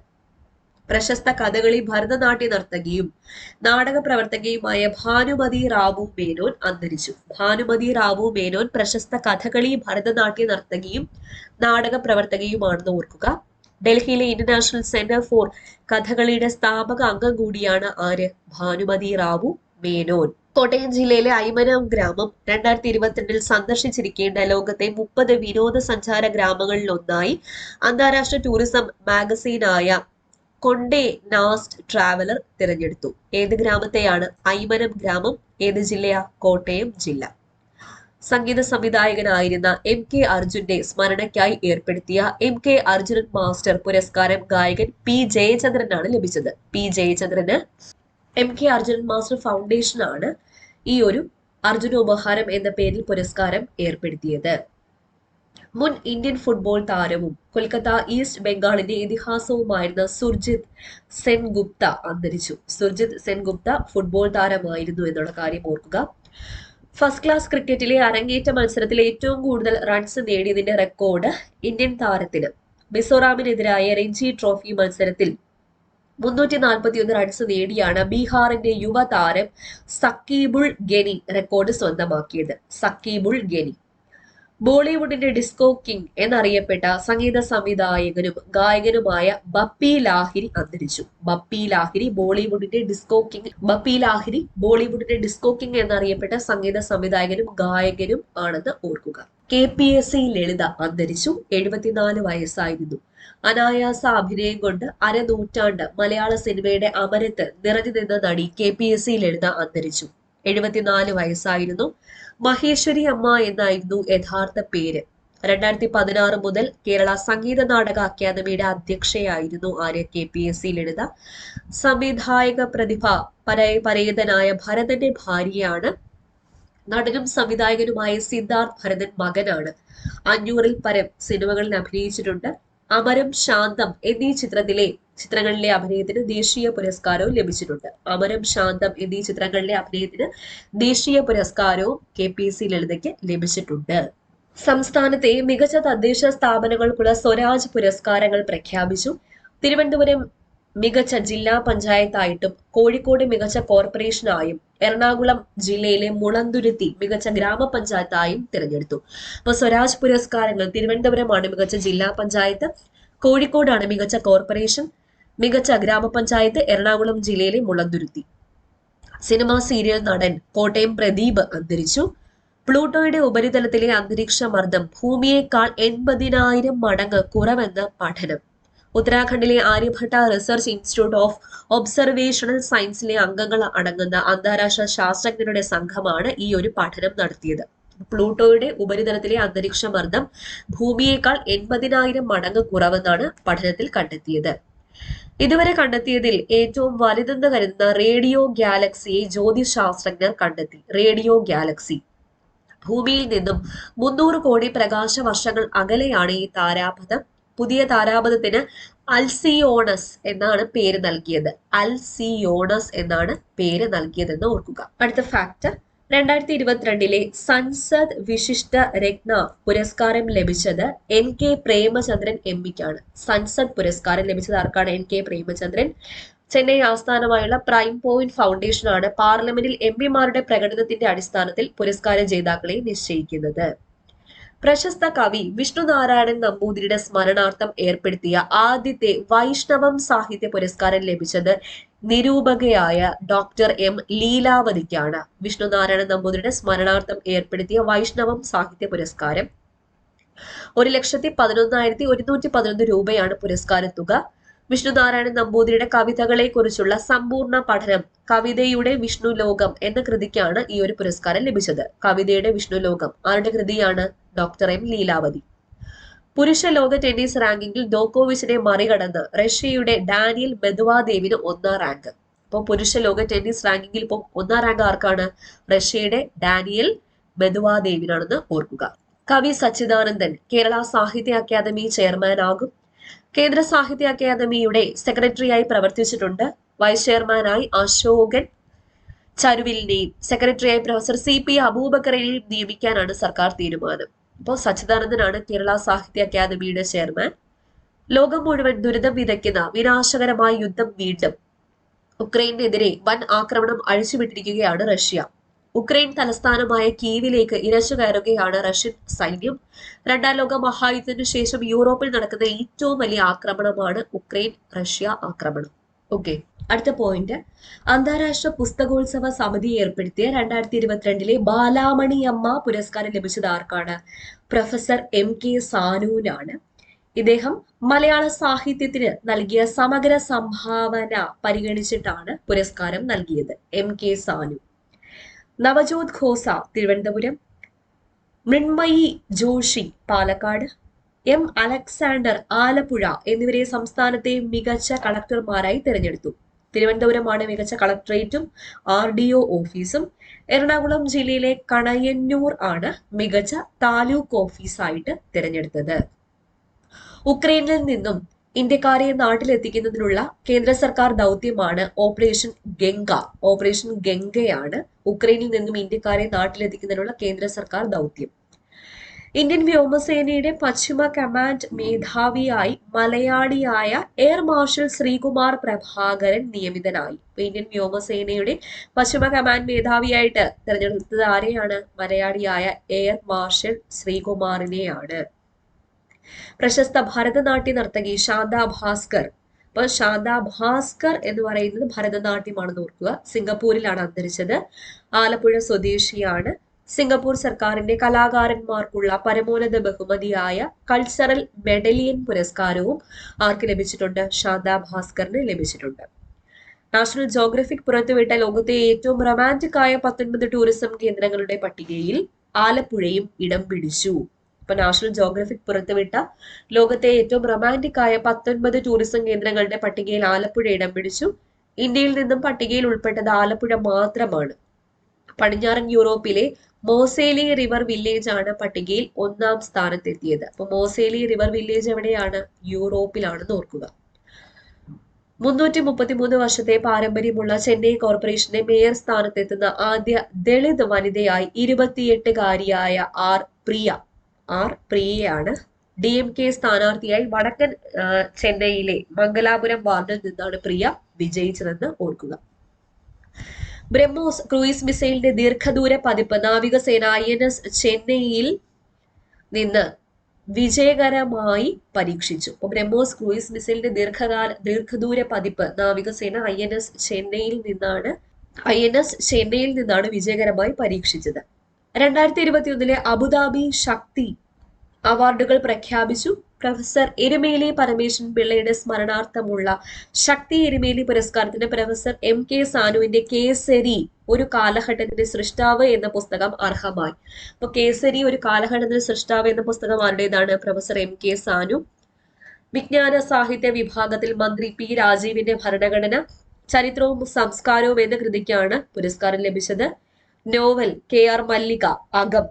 പ്രശസ്ത കഥകളി ഭരതനാട്യ നർത്തകിയും നാടക പ്രവർത്തകയുമായ ഭാനുമതി റാവു മേനോൻ അന്തരിച്ചു. ഭാനുമതി റാവു മേനോൻ പ്രശസ്ത കഥകളി ഭരതനാട്യ നർത്തകിയും നാടക പ്രവർത്തകയുമാണെന്ന് ഓർക്കുക. ഡൽഹിയിലെ ഇന്റർനാഷണൽ സെന്റർ ഫോർ കഥകളിയുടെ സ്ഥാപക അംഗം കൂടിയാണ് ആര്? ഭാനുമതി റാവു മേനോൻ. കോട്ടയം ജില്ലയിലെ ഐമനം ഗ്രാമം 2022 സന്ദർശിച്ചിരിക്കേണ്ട ലോകത്തെ 30 വിനോദസഞ്ചാര ഗ്രാമങ്ങളിൽ ഒന്നായി അന്താരാഷ്ട്ര ടൂറിസം മാഗസീനായ കൊണ്ടേ നാസ്റ്റ് ട്രാവലർ തിരഞ്ഞെടുത്തു. ഏത് ഗ്രാമത്തെയാണ്? ഐമനം ഗ്രാമം. ഏത് ജില്ലയാ? കോട്ടയം ജില്ല. സംഗീത സംവിധായകനായിരുന്ന MK അർജുന്റെ സ്മരണയ്ക്കായി ഏർപ്പെടുത്തിയ MK അർജുനൻ മാസ്റ്റർ പുരസ്കാരം ഗായകൻ P ജയചന്ദ്രനാണ് ലഭിച്ചത്. P ജയചന്ദ്രന് MK അർജുനൻ മാസ്റ്റർ ഫൗണ്ടേഷൻ ആണ് ഈ ഒരു അർജുനോപഹാരം എന്ന പേരിൽ പുരസ്കാരം ഏർപ്പെടുത്തിയത്. മുൻ ഇന്ത്യൻ ഫുട്ബോൾ താരവും കൊൽക്കത്ത ഈസ്റ്റ് ബംഗാളിന്റെ ഇതിഹാസവുമായിരുന്ന സുർജിത് സെൻഗുപ്ത അന്തരിച്ചു. സുർജിത് സെൻഗുപ്ത ഫുട്ബോൾ താരമായിരുന്നു എന്നുള്ള കാര്യം ഓർക്കുക. ഫസ്റ്റ് ക്ലാസ് ക്രിക്കറ്റിലെ അരങ്ങേറ്റ മത്സരത്തിൽ ഏറ്റവും കൂടുതൽ റൺസ് നേടിയതിന്റെ റെക്കോർഡ് ഇന്ത്യൻ താരത്തിന്. മിസോറാമിനെതിരായ രഞ്ജി ട്രോഫി മത്സരത്തിൽ 341 റൺസ് നേടിയാണ് ബീഹാറിന്റെ യുവതാരം സക്കീബുൾ ഗനി റെക്കോർഡ് സ്വന്തമാക്കിയത്. സക്കീബുൾ ഗനി ബോളിവുഡിന്റെ ഡിസ്കോ കിങ് എന്നറിയപ്പെട്ട സംഗീത സംവിധായകനും ഗായകനുമായ ബപ്പി ലാഹിരി അന്തരിച്ചു. ബപ്പി ലാഹിരി ബോളിവുഡിന്റെ ഡിസ്കോ കിങ് എന്നറിയപ്പെട്ട സംഗീത സംവിധായകനും ഗായകനും ആണെന്ന് ഓർക്കുക. KPSC ലളിത അന്തരിച്ചു. 74 വയസ്സായിരുന്നു. അനായാസ അഭിനയം കൊണ്ട് അരനൂറ്റാണ്ട് മലയാള സിനിമയുടെ അമരത്ത് നിറഞ്ഞു നിന്ന നടി KPSC ലളിത അന്തരിച്ചു. 74 വയസ്സായിരുന്നു. മഹേശ്വരി അമ്മ എന്നായിരുന്നു യഥാർത്ഥ പേര്. 2016 മുതൽ കേരള സംഗീത നാടക അക്കാദമിയുടെ അധ്യക്ഷയായിരുന്നു ആര്യ KPSC ലളിത. സംവിധായക പ്രതിഭ പരേതനായ ഭരതന്റെ ഭാര്യയാണ്. നടനും സംവിധായകനുമായ സിദ്ധാർത്ഥ് ഭരതൻ മകനാണ്. 500-ൽ പരം സിനിമകളിൽ അഭിനയിച്ചിട്ടുണ്ട്. അമരം, ശാന്തം എന്നീ ചിത്രങ്ങളിലെ അഭിനയത്തിന് ദേശീയ പുരസ്കാരവും ലഭിച്ചിട്ടുണ്ട്. അമരം, ശാന്തം എന്നീ ചിത്രങ്ങളിലെ അഭിനയത്തിന് ദേശീയ പുരസ്കാരവും KPSC ലളിതയ്ക്ക് ലഭിച്ചിട്ടുണ്ട്. സംസ്ഥാനത്തെ മികച്ച തദ്ദേശ സ്ഥാപനങ്ങൾക്കുള്ള സ്വരാജ് പുരസ്കാരങ്ങൾ പ്രഖ്യാപിച്ചു. തിരുവനന്തപുരം മികച്ച ജില്ലാ പഞ്ചായത്തായിട്ടും കോഴിക്കോട് മികച്ച കോർപ്പറേഷനായും എറണാകുളം ജില്ലയിലെ മുളന്തുരുത്തി മികച്ച ഗ്രാമപഞ്ചായത്തായും തിരഞ്ഞെടുത്തു. അപ്പൊ സ്വരാജ് പുരസ്കാരങ്ങൾ തിരുവനന്തപുരമാണ് മികച്ച ജില്ലാ പഞ്ചായത്ത്, കോഴിക്കോടാണ് മികച്ച കോർപ്പറേഷൻ, മികച്ച ഗ്രാമപഞ്ചായത്ത് എറണാകുളം ജില്ലയിലെ മുളന്തുരുത്തി. സിനിമാ സീരിയൽ നടൻ കോട്ടയം പ്രദീപ് അന്തരിച്ചു. പ്ലൂട്ടോയുടെ ഉപരിതലത്തിലെ അന്തരീക്ഷ മർദ്ദം ഭൂമിയേക്കാൾ 80,000 മടങ്ങ് കുറവെന്ന് പഠനം. ഉത്തരാഖണ്ഡിലെ Aryabhatta research institute of observational സയൻസിലെ അംഗങ്ങൾ അടങ്ങുന്ന അന്താരാഷ്ട്ര ശാസ്ത്രജ്ഞരുടെ സംഘമാണ് ഈ ഒരു പഠനം നടത്തിയത്. പ്ലൂട്ടോയുടെ ഉപരിതലത്തിലെ അന്തരീക്ഷ മർദ്ദം ഭൂമിയേക്കാൾ 80,000 മടങ്ങ് കുറവെന്നാണ് പഠനത്തിൽ കണ്ടെത്തിയത്. ഇതുവരെ കണ്ടെത്തിയതിൽ ഏറ്റവും വലുതെന്ന് കരുതുന്ന റേഡിയോ ഗാലക്സിയെ ജ്യോതിശാസ്ത്രജ്ഞർ കണ്ടെത്തി. റേഡിയോ ഗാലക്സി ഭൂമിയിൽ നിന്നും 300 കോടി പ്രകാശ വർഷങ്ങൾ അകലെയാണ് ഈ താരാപഥം. പുതിയ താരാപഥത്തിന് അൽസിയോണസ് എന്നാണ് പേര് നൽകിയത്. അൽസിയോണസ് എന്നാണ് പേര് നൽകിയതെന്ന് ഓർക്കുക. അടുത്ത ഫാക്ട്, 2022 സൻസദ് വിശിഷ്ട രത്ന പുരസ്കാരം ലഭിച്ചത് NK പ്രേമചന്ദ്രൻ MPക്കാണ്. സൻസദ് പുരസ്കാരം ലഭിച്ചത് ആർക്കാണ്? NK പ്രേമചന്ദ്രൻ. ചെന്നൈ ആസ്ഥാനമായുള്ള പ്രൈം പോയിന്റ് ഫൗണ്ടേഷനാണ് പാർലമെന്റിൽ MPമാരുടെ പ്രകടനത്തിന്റെ അടിസ്ഥാനത്തിൽ പുരസ്കാര ജേതാക്കളെ നിശ്ചയിക്കുന്നത്. പ്രശസ്ത കവി വിഷ്ണുനാരായണൻ നമ്പൂതിരിയുടെ സ്മരണാർത്ഥം ഏർപ്പെടുത്തിയ ആദ്യത്തെ വൈഷ്ണവം സാഹിത്യ പുരസ്കാരം ലഭിച്ചത് നിരൂപകയായ ഡോക്ടർ M ലീലാവതിക്കാണ്. വിഷ്ണുനാരായണൻ നമ്പൂതിരിയുടെ സ്മരണാർത്ഥം ഏർപ്പെടുത്തിയ വൈഷ്ണവം സാഹിത്യ പുരസ്കാരം 1,11,111 രൂപയാണ് പുരസ്കാര തുക. വിഷ്ണുനാരായണൻ നമ്പൂതിരിയുടെ കവിതകളെ കുറിച്ചുള്ള സമ്പൂർണ്ണ പഠനം കവിതയുടെ വിഷ്ണു ലോകം എന്ന കൃതിക്കാണ് ഈ ഒരു പുരസ്കാരം ലഭിച്ചത്. കവിതയുടെ വിഷ്ണു ലോകം ആരുടെ കൃതിയാണ്? Doctor M Leelavathi. പുരുഷ ലോക ടെന്നീസ് റാങ്കിങ്ങിൽ ഡോക്കോവിച്ചിനെ മറികടന്ന് റഷ്യയുടെ ഡാനിയൽ മെദ്വാദേവിന് 1ാം റാങ്ക്. അപ്പോൾ പുരുഷ ലോക ടെന്നീസ് റാങ്കിങ്ങിൽ ഇപ്പോൾ 1ാം റാങ്ക് ആർക്കാണ്? റഷ്യയുടെ ഡാനിയൽ മെദ്വാദേവിനാണെന്ന് ഓർക്കുക. കവി സച്ചിദാനന്ദൻ കേരള സാഹിത്യ അക്കാദമി ചെയർമാൻ ആകും. കേന്ദ്ര സാഹിത്യ അക്കാദമിയുടെ സെക്രട്ടറിയായി പ്രവർത്തിച്ചിട്ടുണ്ട്. വൈസ് ചെയർമാനായി അശോകൻ ചരുവിലിനെയും സെക്രട്ടറിയായി പ്രൊഫസർ CP അബൂബക്കറിനെയും നിയമിക്കാനാണ് സർക്കാർ തീരുമാനം. ഇപ്പോൾ സച്ചിദാനന്ദനാണ് കേരള സാഹിത്യ അക്കാദമിയുടെ ചെയർമാൻ. ലോകം മുഴുവൻ ദുരിതം വിതയ്ക്കുന്ന വിനാശകരമായ യുദ്ധം വീണ്ടും. ഉക്രൈനെതിരെ വൻ ആക്രമണം അഴിച്ചുവിട്ടിരിക്കുകയാണ് റഷ്യ. ഉക്രൈൻ തലസ്ഥാനമായ കീവിലേക്ക് ഇരച്ചു കയറുകയാണ് റഷ്യൻ സൈന്യം. രണ്ടാം ലോക മഹായുദ്ധത്തിനു ശേഷം യൂറോപ്പിൽ നടക്കുന്ന ഏറ്റവും വലിയ ആക്രമണമാണ് ഉക്രൈൻ റഷ്യ ആക്രമണം. ഓക്കെ, അടുത്ത പോയിന്റ്, അന്താരാഷ്ട്ര പുസ്തകോത്സവ സമിതി ഏർപ്പെടുത്തിയ 2022 ബാലാമണി അമ്മ പുരസ്കാരം ലഭിച്ചത് ആർക്കാണ്? Professor MK സാനുവിനാണ്. ഇദ്ദേഹം മലയാള സാഹിത്യത്തിന് നൽകിയ സമഗ്ര സംഭാവന പരിഗണിച്ചിട്ടാണ് പുരസ്കാരം നൽകിയത്. MK Sanu. Navjot Khosa Thiruvananthapuram, Mrinmayi Joshi Palakkad, M Alexander Alappuzha എന്നിവരെ സംസ്ഥാനത്തെ മികച്ച കളക്ടർമാരായി തിരഞ്ഞെടുത്തു. തിരുവനന്തപുരമാണ് മികച്ച കളക്ടറേറ്റും RDO ഓഫീസും. എറണാകുളം ജില്ലയിലെ കണയന്നൂർ ആണ് മികച്ച താലൂക്ക് ഓഫീസായിട്ട് തിരഞ്ഞെടുത്തത്. ഉക്രൈനിൽ നിന്നും ഇന്ത്യക്കാരെ നാട്ടിലെത്തിക്കുന്നതിനുള്ള കേന്ദ്ര സർക്കാർ ദൗത്യമാണ് ഓപ്പറേഷൻ ഗംഗ. ഓപ്പറേഷൻ ഗംഗയാണ് ഉക്രൈനിൽ നിന്നും ഇന്ത്യക്കാരെ നാട്ടിലെത്തിക്കുന്നതിനുള്ള കേന്ദ്ര സർക്കാർ ദൗത്യം. ഇന്ത്യൻ വ്യോമസേനയുടെ പശ്ചിമ കമാൻഡ് മേധാവിയായി മലയാളിയായ എയർ മാർഷൽ ശ്രീകുമാർ പ്രഭാകരൻ നിയമിതനായി. ഇന്ത്യൻ വ്യോമസേനയുടെ പശ്ചിമ കമാൻഡ് മേധാവിയായിട്ട് തിരഞ്ഞെടുത്തത് ആരെയാണ്? മലയാളിയായ എയർ മാർഷൽ ശ്രീകുമാറിനെയാണ്. പ്രശസ്ത ഭരതനാട്യ നർത്തകി ശാന്ത ഭാസ്കർ. അപ്പൊ ശാന്ത ഭാസ്കർ എന്ന് പറയുന്നത് ഭരതനാട്യമാണെന്ന് ഓർക്കുക. സിംഗപ്പൂരിലാണ് അന്തരിച്ചത്. ആലപ്പുഴ സ്വദേശിയാണ്. സിംഗപ്പൂർ സർക്കാരിന്റെ കലാകാരന്മാർക്കുള്ള പരമോന്നത ബഹുമതിയായ കൾച്ചറൽ മെഡലിയൻ പുരസ്കാരവും ആർക്ക് ലഭിച്ചിട്ടുണ്ട്? ശാന്ത ഭാസ്കറിന് ലഭിച്ചിട്ടുണ്ട്. നാഷണൽ ജോഗ്രഫിക് പുറത്തുവിട്ട ലോകത്തെ ഏറ്റവും റൊമാൻറ്റിക് ആയ 19 ടൂറിസം കേന്ദ്രങ്ങളുടെ പട്ടികയിൽ ആലപ്പുഴയും ഇടം പിടിച്ചു. ഇപ്പൊ നാഷണൽ ജോഗ്രഫിക് പുറത്തുവിട്ട ലോകത്തെ ഏറ്റവും റൊമാൻറ്റിക് ആയ 19 ടൂറിസം കേന്ദ്രങ്ങളുടെ പട്ടികയിൽ ആലപ്പുഴ ഇടം പിടിച്ചു. ഇന്ത്യയിൽ നിന്നും പട്ടികയിൽ ഉൾപ്പെട്ടത് ആലപ്പുഴ മാത്രമാണ്. പടിഞ്ഞാറൻ യൂറോപ്പിലെ മോസേലി റിവർ വില്ലേജ് ആണ് പട്ടികയിൽ 1-ാം സ്ഥാനത്തെത്തിയത്. അപ്പൊ മോസേലി റിവർ വില്ലേജ് എവിടെയാണ്? യൂറോപ്പിലാണെന്ന് ഓർക്കുക. 333 വർഷത്തെ പാരമ്പര്യമുള്ള ചെന്നൈ കോർപ്പറേഷന്റെ മേയർ സ്ഥാനത്തെത്തുന്ന ആദ്യ ദളിത് വനിതയായി 28-കാരിയായ പ്രിയയാണ്. DMK സ്ഥാനാർത്ഥിയായി വടക്കൻ ചെന്നൈയിലെ മംഗലാപുരം വാർഡിൽ നിന്നാണ് പ്രിയ വിജയിച്ചതെന്ന് ഓർക്കുക. ബ്രഹ്മോസ് ക്രൂയിസ് മിസൈലിന്റെ ദീർഘദൂര പതിപ്പ് നാവികസേന INS ചെന്നൈയിൽ നിന്ന് വിജയകരമായി പരീക്ഷിച്ചു. അപ്പോൾ ബ്രഹ്മോസ് ക്രൂയിസ് മിസൈലിന്റെ ദീർഘദൂര പതിപ്പ് നാവികസേന INS ചെന്നൈയിൽ നിന്നാണ് വിജയകരമായി പരീക്ഷിച്ചത്. 2021 അബുദാബി ശക്തി അവാർഡുകൾ പ്രഖ്യാപിച്ചു. പ്രൊഫസർ എരുമേലി പരമേശ്വരൻ പിള്ളയുടെ സ്മരണാർത്ഥമുള്ള ശക്തി എരുമേലി പുരസ്കാരത്തിന് പ്രൊഫസർ MK സാനുവിന്റെ കേസരി ഒരു കാലഘട്ടത്തിന്റെ സൃഷ്ടാവ് എന്ന പുസ്തകം അർഹമായി. അപ്പൊ കേസരി ഒരു കാലഘട്ടത്തിന്റെ സൃഷ്ടാവ് എന്ന പുസ്തകം ആരുടേതാണ്? Professor MK Sanu. വിജ്ഞാന സാഹിത്യ വിഭാഗത്തിൽ മന്ത്രി P രാജീവിന്റെ ഭരണഘടന, ചരിത്രവും സംസ്കാരവും എന്ന കൃതിക്കാണ് പുരസ്കാരം ലഭിച്ചത്. നോവൽ KR മല്ലിക അകം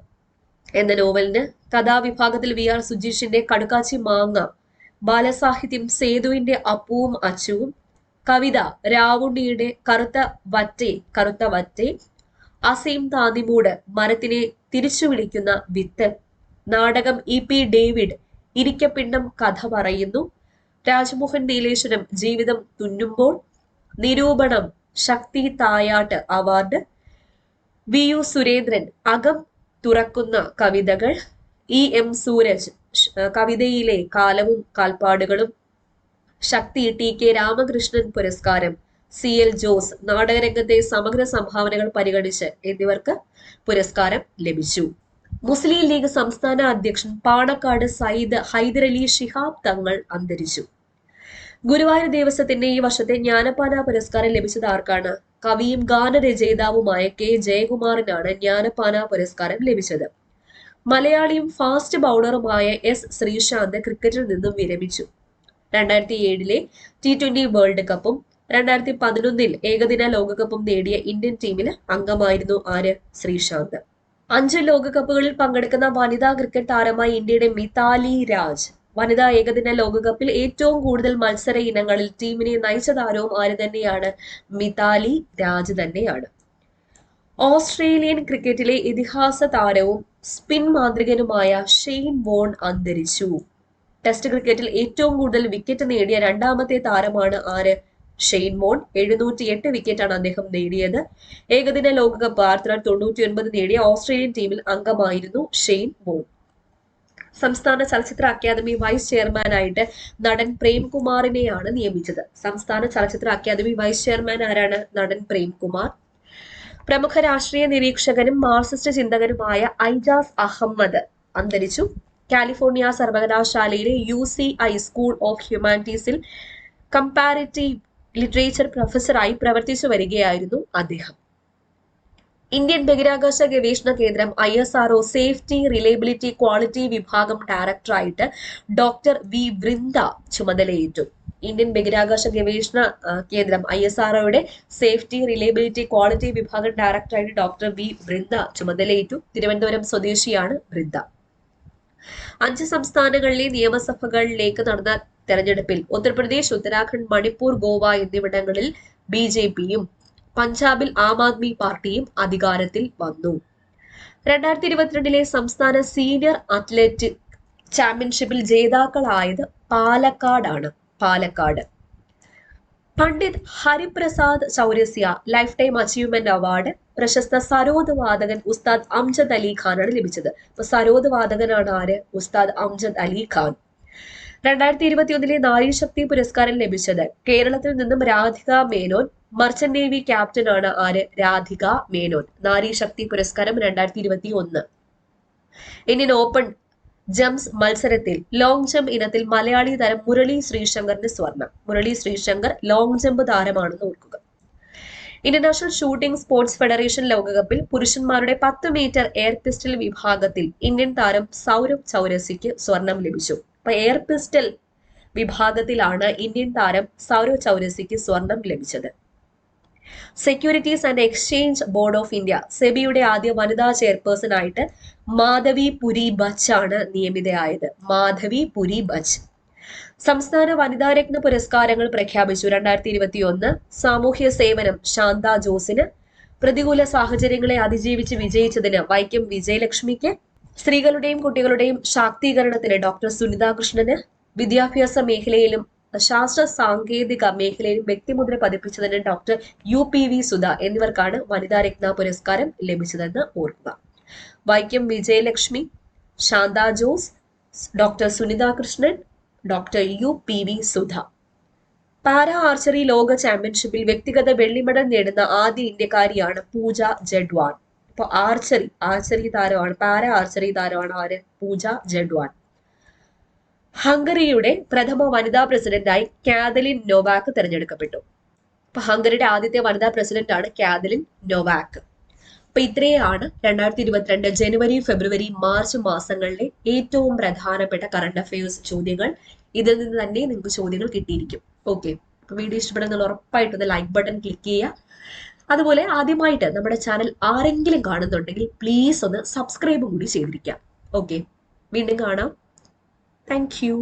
എന്ന നോവലിന്, കഥാവിഭാഗത്തിൽ VR സുജീഷിന്റെ കടുക്കാച്ചി മാങ്ങ, ബാലസാഹിത്യം സേതുവിന്റെ അപ്പുവും അച്ചുവും, കവിത രാവുണ്ണിയുടെ കറുത്ത വറ്റെ, അസീം താന്നിമൂട് മരത്തിനെ തിരിച്ചു വിളിക്കുന്ന വിത്ത്, നാടകം EP ഡേവിഡ് ഇരിക്കപ്പിണ്ടം കഥ പറയുന്നു, രാജ്മോഹൻ നീലേശ്വരം ജീവിതം തുന്നുമ്പോൾ, നിരൂപണം ശക്തി തായാട്ട് അവാർഡ്, VU സുരേന്ദ്രൻ അകം തുറക്കുന്ന കവിതകൾ, EM സൂരജ് കവിതയിലെ കാലവും കാൽപ്പാടുകളും, ശക്തി TK രാമകൃഷ്ണൻ പുരസ്കാരം, CL ജോസ് നാടകരംഗത്തെ സമഗ്ര സംഭാവനകൾ പരിഗണിച്ച് എന്നിവർക്ക് പുരസ്കാരം ലഭിച്ചു. മുസ്ലിം ലീഗ് സംസ്ഥാന അധ്യക്ഷൻ പാണക്കാട് സയ്യിദ് ഹൈദരലി ശിഹാബ് തങ്ങൾ അന്തരിച്ചു. ഗുരുവായൂർ ദേവസ്വത്തിന്റെ ഈ വർഷത്തെ ജ്ഞാനപ്പാന പുരസ്കാരം ലഭിച്ചത് ആർക്കാണ്? കവിയും ഗാനരചയിതാവുമായ K ജയകുമാറിനാണ് ജ്ഞാനപ്പാന പുരസ്കാരം ലഭിച്ചത്. മലയാളിയും ഫാസ്റ്റ് ബൗളറുമായ S ശ്രീശാന്ത് ക്രിക്കറ്റിൽ നിന്നും വിരമിച്ചു. 2007 T20 വേൾഡ് കപ്പും 2011 ഏകദിന ലോകകപ്പും നേടിയ ഇന്ത്യൻ ടീമിൽ അംഗമായിരുന്നു ആര്? ശ്രീശാന്ത്. 5 ലോകകപ്പുകളിൽ പങ്കെടുക്കുന്ന വനിതാ ക്രിക്കറ്റ് താരമായി ഇന്ത്യയുടെ മിതാലി രാജ്. വനിതാ ഏകദിന ലോകകപ്പിൽ ഏറ്റവും കൂടുതൽ മത്സര ഇനങ്ങളിൽ ടീമിനെ നയിച്ച താരവും ആര് തന്നെയാണ്? മിതാലി രാജ് തന്നെയാണ്. ഓസ്ട്രേലിയൻ ക്രിക്കറ്റിലെ ഇതിഹാസ താരവും സ്പിൻ മാന്ത്രികനുമായ ഷെയ്ൻ വോൺ അന്തരിച്ചു. ടെസ്റ്റ് ക്രിക്കറ്റിൽ ഏറ്റവും കൂടുതൽ വിക്കറ്റ് നേടിയ രണ്ടാമത്തെ താരമാണ് ആര്? Shane Warne. 708 വിക്കറ്റാണ് അദ്ദേഹം നേടിയത്. ഏകദിന ലോകകപ്പ് 1999 നേടിയ ഓസ്ട്രേലിയൻ ടീമിൽ അംഗമായിരുന്നു ഷെയ്ൻ വോൺ. സംസ്ഥാന ചലച്ചിത്ര അക്കാദമി വൈസ് ചെയർമാനായിട്ട് നടൻ പ്രേംകുമാറിനെയാണ് നിയമിച്ചത്. സംസ്ഥാന ചലച്ചിത്ര അക്കാദമി വൈസ് ചെയർമാൻ ആരാണ്? നടൻ പ്രേംകുമാർ. പ്രമുഖ രാഷ്ട്രീയ നിരീക്ഷകനും മാർക്സിസ്റ്റ് ചിന്തകനുമായ ഐജാസ് അഹമ്മദ് അന്തരിച്ചു. കാലിഫോർണിയ സർവകലാശാലയിലെ UCI സ്കൂൾ ഓഫ് ഹ്യൂമാനിറ്റീസിൽ കമ്പാരിറ്റീവ് ലിറ്ററേച്ചർ പ്രൊഫസറായി പ്രവർത്തിച്ചു വരികയായിരുന്നു അദ്ദേഹം. ഇന്ത്യൻ ബഹിരാകാശ ഗവേഷണ കേന്ദ്രം ISRO സേഫ്റ്റി, റിലയബിലിറ്റി, ക്വാളിറ്റി വിഭാഗം ഡയറക്ടറായിട്ട് ഡോക്ടർ വി വൃന്ദ ചുമതലയേറ്റു. ഇന്ത്യൻ ബഹിരാകാശ ഗവേഷണ കേന്ദ്രം ISROയുടെ സേഫ്റ്റി, റിലയബിലിറ്റി, ക്വാളിറ്റി വിഭാഗം ഡയറക്ടറായിട്ട് ഡോക്ടർ വി വൃന്ദ ചുമതലയേറ്റു. തിരുവനന്തപുരം സ്വദേശിയാണ് വൃന്ദ. 5 സംസ്ഥാനങ്ങളിലെ നിയമസഭകളിലേക്ക് നടന്ന തെരഞ്ഞെടുപ്പിൽ ഉത്തർപ്രദേശ്, ഉത്തരാഖണ്ഡ്, മണിപ്പൂർ, ഗോവ എന്നിവിടങ്ങളിൽ BJPയും പഞ്ചാബിൽ ആം ആദ്മി പാർട്ടിയും അധികാരത്തിൽ വന്നു. 2022 സംസ്ഥാന സീനിയർ അത്ലറ്റിക് ചാമ്പ്യൻഷിപ്പിൽ ജേതാക്കളായത് പാലക്കാടാണ്. Palakkad. Pandit Hariprasad Chaurasia life time achievement award പ്രശസ്ത സരോദ് വാദകൻ ഉസ്താദ് അംജദ് അലി ഖാനാണ് ലഭിച്ചത്. അപ്പൊ സരോദ് വാദകനാണ് ആര്? ഉസ്താദ് അംജദ് അലി ഖാൻ. 2021 നാരീശക്തി പുരസ്കാരം ലഭിച്ചത് കേരളത്തിൽ നിന്നും Radhika Menon. Merchant navy captain ആണ് ആര്? രാധിക മേനോൻ. നാരീശക്തി പുരസ്കാരം 2021. ഇന്ത്യൻ ഓപ്പൺ ജംസ് മത്സരത്തിൽ ലോങ് ജമ്പ് ഇനത്തിൽ മലയാളി താരം മുരളി ശ്രീശങ്കറിന് സ്വർണം. മുരളി ശ്രീശങ്കർ ലോങ് ജമ്പ് താരമാണെന്ന് ഓർക്കുക. ഇന്റർനാഷണൽ ഷൂട്ടിംഗ് സ്പോർട്സ് ഫെഡറേഷൻ ലോകകപ്പിൽ പുരുഷന്മാരുടെ 10 മീറ്റർ എയർ പിസ്റ്റൽ വിഭാഗത്തിൽ ഇന്ത്യൻ താരം സൗരഭ് ചൗരസിക്ക് സ്വർണം ലഭിച്ചു. അപ്പൊ എയർ പിസ്റ്റൽ വിഭാഗത്തിലാണ് ഇന്ത്യൻ താരം സൗരഭ് ചൗരസിക്ക് സ്വർണം ലഭിച്ചത്. Securities and exchange board of India സെബിയുടെ ആദ്യ വനിതാ ചെയർപേഴ്സൺ ആയിട്ട് മാധവി പുരി ബച്ച് ആണ് നിയമിതയായത്. മാധവി പുരി ബച്ച്. സംസ്ഥാന വനിതാരത്ന പുരസ്കാരങ്ങൾ പ്രഖ്യാപിച്ചു. 2021 സാമൂഹ്യ സേവനം ശാന്ത ജോസിന്, പ്രതികൂല സാഹചര്യങ്ങളെ അതിജീവിച്ച് വിജയിച്ചതിന് വൈക്കം വിജയലക്ഷ്മിക്ക്, സ്ത്രീകളുടെയും കുട്ടികളുടെയും ശാക്തീകരണത്തിന് ഡോക്ടർ സുനിത കൃഷ്ണന്, വിദ്യാഭ്യാസ മേഖലയിലും ശാസ്ത്ര സാങ്കേതിക മേഖലയിലും വ്യക്തിമുദ്ര പതിപ്പിച്ചതിന് ഡോക്ടർ UPV സുധ എന്നിവർക്കാണ് വനിതാരത്ന പുരസ്കാരം ലഭിച്ചതെന്ന് ഓർക്കുക. Vaikom Vijayalakshmi, Shantha Jose, doctor Sunitha Krishnan, doctor UPV Sudha. Para archery ലോക ചാമ്പ്യൻഷിപ്പിൽ വ്യക്തിഗത വെള്ളി മെഡൽ നേടുന്ന ആദ്യ ഇന്ത്യക്കാരിയാണ് പൂജ ജഡ്വാൻ. ഇപ്പൊ ആർച്ചറി താരമാണ്, പാരാ ആർച്ചറി താരമാണ് ആര്? പൂജ ജഡ്വാൻ. ഹംഗറിയുടെ പ്രഥമ വനിതാ പ്രസിഡന്റായി കാതലിൻ നോവാക്ക് തെരഞ്ഞെടുക്കപ്പെട്ടു. അപ്പൊ ഹംഗറിയുടെ ആദ്യത്തെ വനിതാ പ്രസിഡന്റ് ആണ് കാതലിൻ നോവാക്ക്. അപ്പൊ ഇത്രയാണ് 2022 ജനുവരി, ഫെബ്രുവരി, മാർച്ച് മാസങ്ങളിലെ ഏറ്റവും പ്രധാനപ്പെട്ട കറണ്ട് അഫയേഴ്സ് ചോദ്യങ്ങൾ. ഇതിൽ നിന്ന് തന്നെ നിങ്ങൾക്ക് ചോദ്യങ്ങൾ കിട്ടിയിരിക്കും. ഓക്കെ, അപ്പൊ വീഡിയോ ഇഷ്ടപ്പെടുന്ന ഉറപ്പായിട്ടൊന്ന് ലൈക്ക് ബട്ടൺ ക്ലിക്ക് ചെയ്യുക. അതുപോലെ ആദ്യമായിട്ട് നമ്മുടെ ചാനൽ ആരെങ്കിലും കാണുന്നുണ്ടെങ്കിൽ പ്ലീസ് ഒന്ന് സബ്സ്ക്രൈബ് കൂടി ചെയ്തിരിക്കാം. ഓക്കെ, വീണ്ടും കാണാം. Thank you.